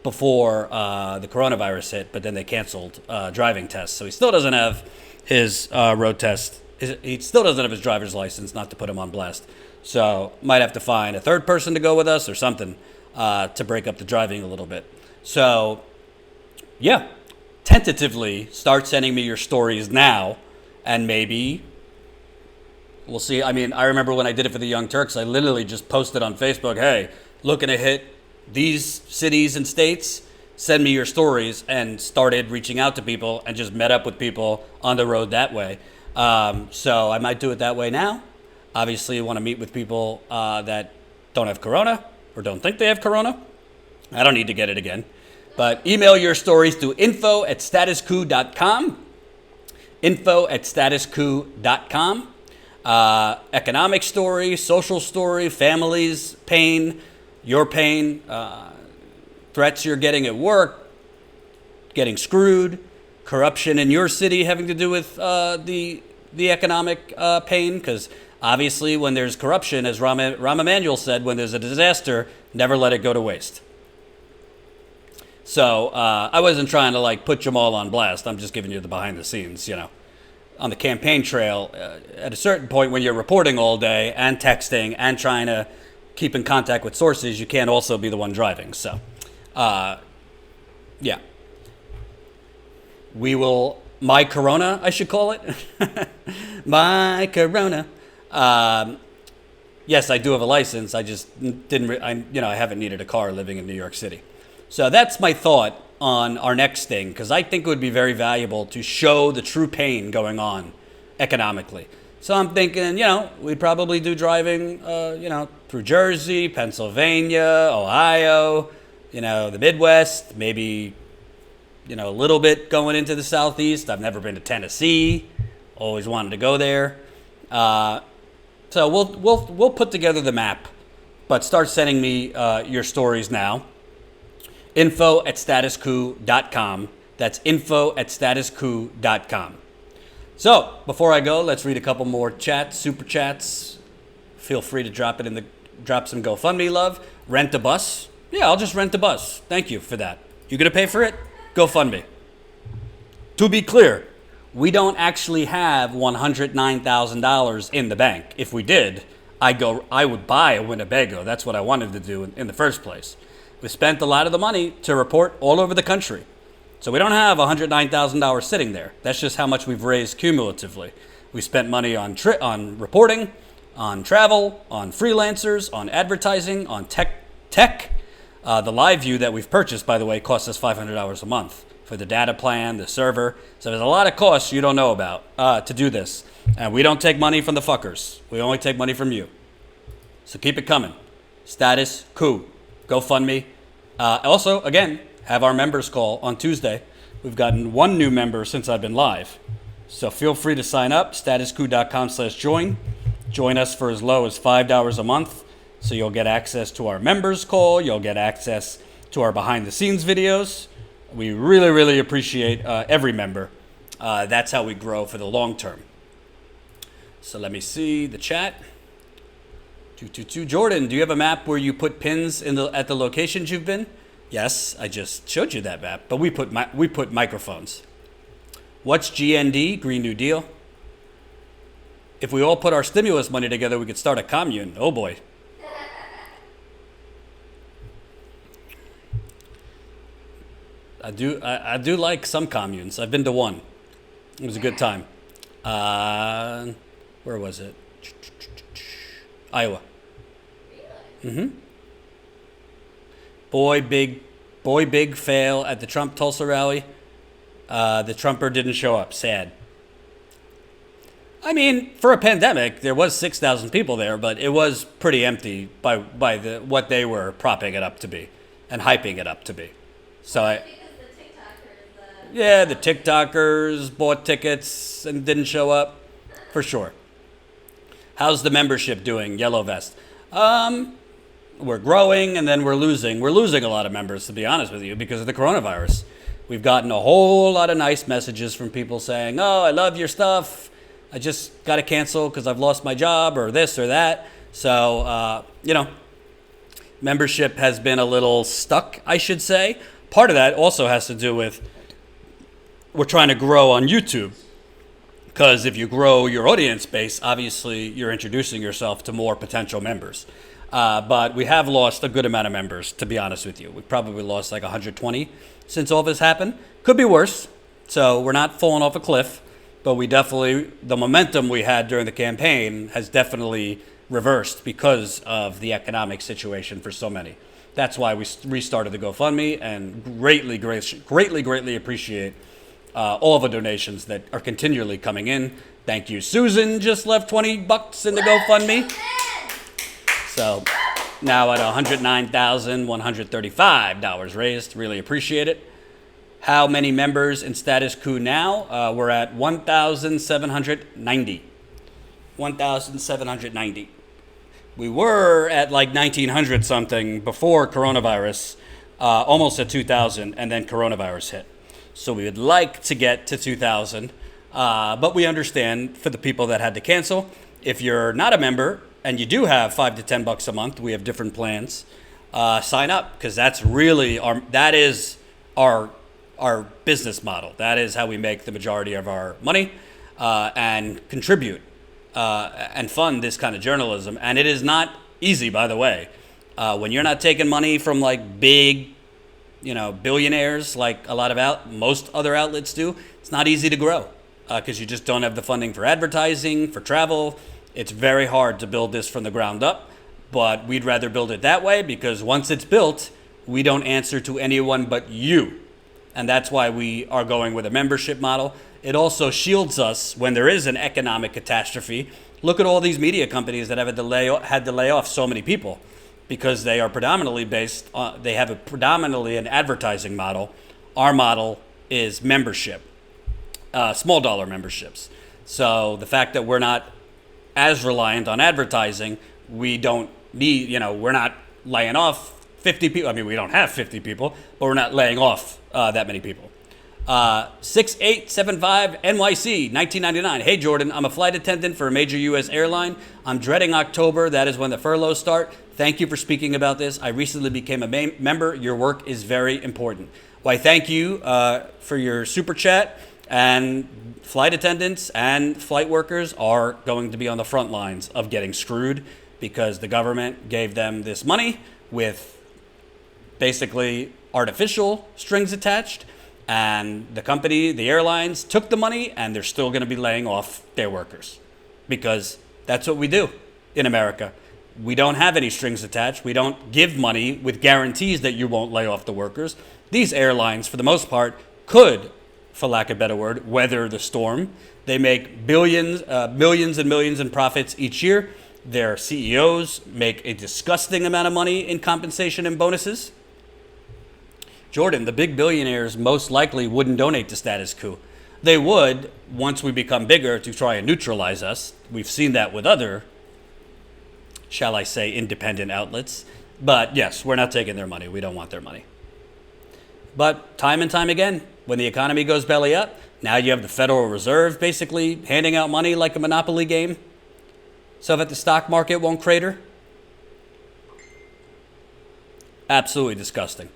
before the coronavirus hit, but then they canceled driving tests. So he still doesn't have his road test. He still doesn't have his driver's license, not to put him on blast. So might have to find a third person to go with us or something to break up the driving a little bit. So, yeah, tentatively start sending me your stories now, and maybe we'll see. I mean, I remember when I did it for the Young Turks, I literally just posted on Facebook, hey, looking to hit these cities and states, send me your stories, and started reaching out to people and just met up with people on the road that way. So I might do it that way now. Obviously, you want to meet with people that don't have corona or don't think they have corona. I don't need to get it again. But email your stories to info@statusquo.com. info@statuscoup.com. Economic story, social story, families, pain, your pain, threats you're getting at work, getting screwed, corruption in your city having to do with the economic pain, because obviously when there's corruption, as Rahm Emanuel said, when there's a disaster, never let it go to waste. So I wasn't trying to like put Jamal on blast. I'm just giving you the behind the scenes, on the campaign trail. At a certain point when you're reporting all day and texting and trying to keep in contact with sources, you can't also be the one driving. So, yeah. My Corona, I should call it. My Corona. Yes, I do have a license. I just I haven't needed a car living in New York City. So that's my thought on our next thing, because I think it would be very valuable to show the true pain going on economically. So I'm thinking, we'd probably do driving, through Jersey, Pennsylvania, Ohio, the Midwest, maybe, a little bit going into the Southeast. I've never been to Tennessee. Always wanted to go there. So we'll put together the map, but start sending me your stories now. info@statuscoup.com. That's info@statuscoup.com. So before I go, let's read a couple more super chats. Feel free to drop some GoFundMe love. Rent a bus. Yeah, I'll just rent a bus. Thank you for that. You gonna pay for it? GoFundMe. To be clear, we don't actually have $109,000 in the bank. If we did, I would buy a Winnebago. That's what I wanted to do in the first place. We spent a lot of the money to report all over the country. So we don't have $109,000 sitting there. That's just how much we've raised cumulatively. We spent money on reporting, on travel, on freelancers, on advertising, on tech. The live view that we've purchased, by the way, costs us $500 a month for the data plan, the server. So there's a lot of costs you don't know about to do this. And we don't take money from the fuckers. We only take money from you. So keep it coming. Status Coup. GoFundMe. Also, again, have our members call on Tuesday. We've gotten one new member since I've been live. So feel free to sign up, statuscoup.com/join. Join us for as low as $5 a month. So you'll get access to our members call. You'll get access to our behind the scenes videos. We really, really appreciate every member. That's how we grow for the long term. So let me see the chat. 222 Jordan, do you have a map where you put pins at the locations you've been? Yes, I just showed you that map, but we put microphones. What's GND, Green New Deal? If we all put our stimulus money together, we could start a commune. Oh boy. I do like some communes. I've been to one. It was a good time. Where was it? Iowa. Mm-hmm. Boy, big fail at the Trump Tulsa rally. The Trumper didn't show up. Sad. I mean, for a pandemic, there was 6,000 people there, but it was pretty empty by what they were propping it up to be and hyping it up to be. So the TikTokers bought tickets and didn't show up, for sure. How's the membership doing, Yellow Vest? We're growing and then we're losing. We're losing a lot of members, to be honest with you, because of the coronavirus. We've gotten a whole lot of nice messages from people saying, oh, I love your stuff. I just got to cancel because I've lost my job or this or that. So, membership has been a little stuck, I should say. Part of that also has to do with we're trying to grow on YouTube. Because if you grow your audience base, obviously you're introducing yourself to more potential members. But we have lost a good amount of members, to be honest with you. We've probably lost like 120 since all this happened. Could be worse. So we're not falling off a cliff. But the momentum we had during the campaign has definitely reversed because of the economic situation for so many. That's why we restarted the GoFundMe and greatly appreciate all the donations that are continually coming in. Thank you. Susan just left $20 in the GoFundMe. So now at $109,135 raised. Really appreciate it. How many members in Status Quo now? We're at 1,790. 1,790. We were at like 1,900 something before coronavirus, almost at 2,000, and then coronavirus hit. So we would like to get to 2,000, but we understand for the people that had to cancel. If you're not a member and you do have $5 to $10 a month, we have different plans. Sign up, because that's really that is our business model. That is how we make the majority of our money and contribute and fund this kind of journalism. And it is not easy, by the way. When you're not taking money from like big, billionaires like a lot of most other outlets do, it's not easy to grow because you just don't have the funding for advertising, for travel. It's very hard to build this from the ground up, but we'd rather build it that way because once it's built, we don't answer to anyone but you. And that's why we are going with a membership model. It also shields us when there is an economic catastrophe. Look at all these media companies that have had to lay off so many people because they are predominantly they have predominantly an advertising model. Our model is membership, small dollar memberships. So the fact that we're not as reliant on advertising, we don't need, we're not laying off 50 people. I mean, we don't have 50 people, but we're not laying off that many people. 6875 NYC 1999. Hey Jordan, I'm a flight attendant for a major U.S. airline. I'm dreading October. That is when the furloughs start. Thank you for speaking about this. I recently became a member. Your work is very important. Why, thank you for your super chat. And flight attendants and flight workers are going to be on the front lines of getting screwed because the government gave them this money with basically artificial strings attached. And the company, the airlines, took the money, and they're still going to be laying off their workers because that's what we do in America. We don't have any strings attached. We don't give money with guarantees that you won't lay off the workers. These airlines, for the most part, could, for lack of a better word, weather the storm. They make millions and millions in profits each year. Their CEOs make a disgusting amount of money in compensation and bonuses. Jordan, the big billionaires most likely wouldn't donate to Status Quo. They would once we become bigger to try and neutralize us. We've seen that with other, shall I say, independent outlets. But yes, we're not taking their money. We don't want their money. But time and time again, when the economy goes belly up, now you have the Federal Reserve basically handing out money like a Monopoly game so that the stock market won't crater. Absolutely disgusting.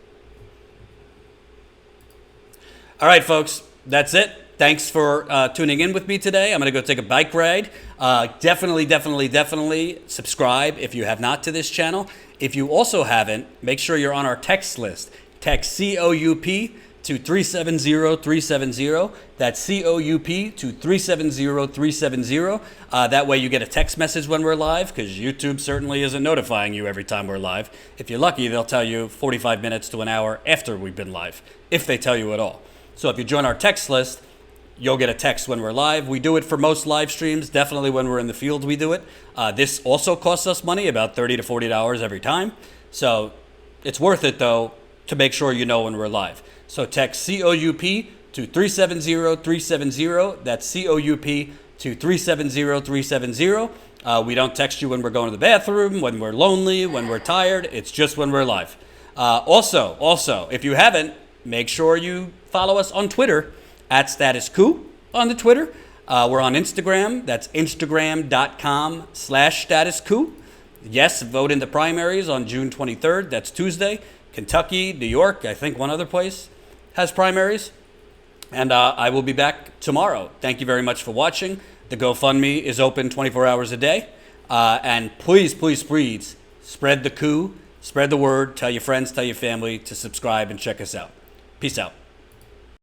All right, folks, that's it. Thanks for tuning in with me today. I'm going to go take a bike ride. Definitely subscribe if you have not to this channel. If you also haven't, make sure you're on our text list. Text COUP to 370-370. That's COUP to 370-370. That way you get a text message when we're live, because YouTube certainly isn't notifying you every time we're live. If you're lucky, they'll tell you 45 minutes to an hour after we've been live, if they tell you at all. So if you join our text list, you'll get a text when we're live. We do it for most live streams. Definitely when we're in the field, we do it. This also costs us money, about $30 to $40 every time. So it's worth it, though, to make sure you know when we're live. So text COUP to 370-370. That's COUP to 370-370. We don't text you when we're going to the bathroom, when we're lonely, when we're tired. It's just when we're live. Also, if you haven't, make sure you follow us on Twitter at Status Quo on the Twitter. We're on Instagram. That's Instagram.com/Status Quo. Yes, vote in the primaries on June 23rd. That's Tuesday. Kentucky, New York, I think one other place has primaries. And I will be back tomorrow. Thank you very much for watching. The GoFundMe is open 24 hours a day. And please spread the coup, spread the word, tell your friends, tell your family to subscribe and check us out. Peace out.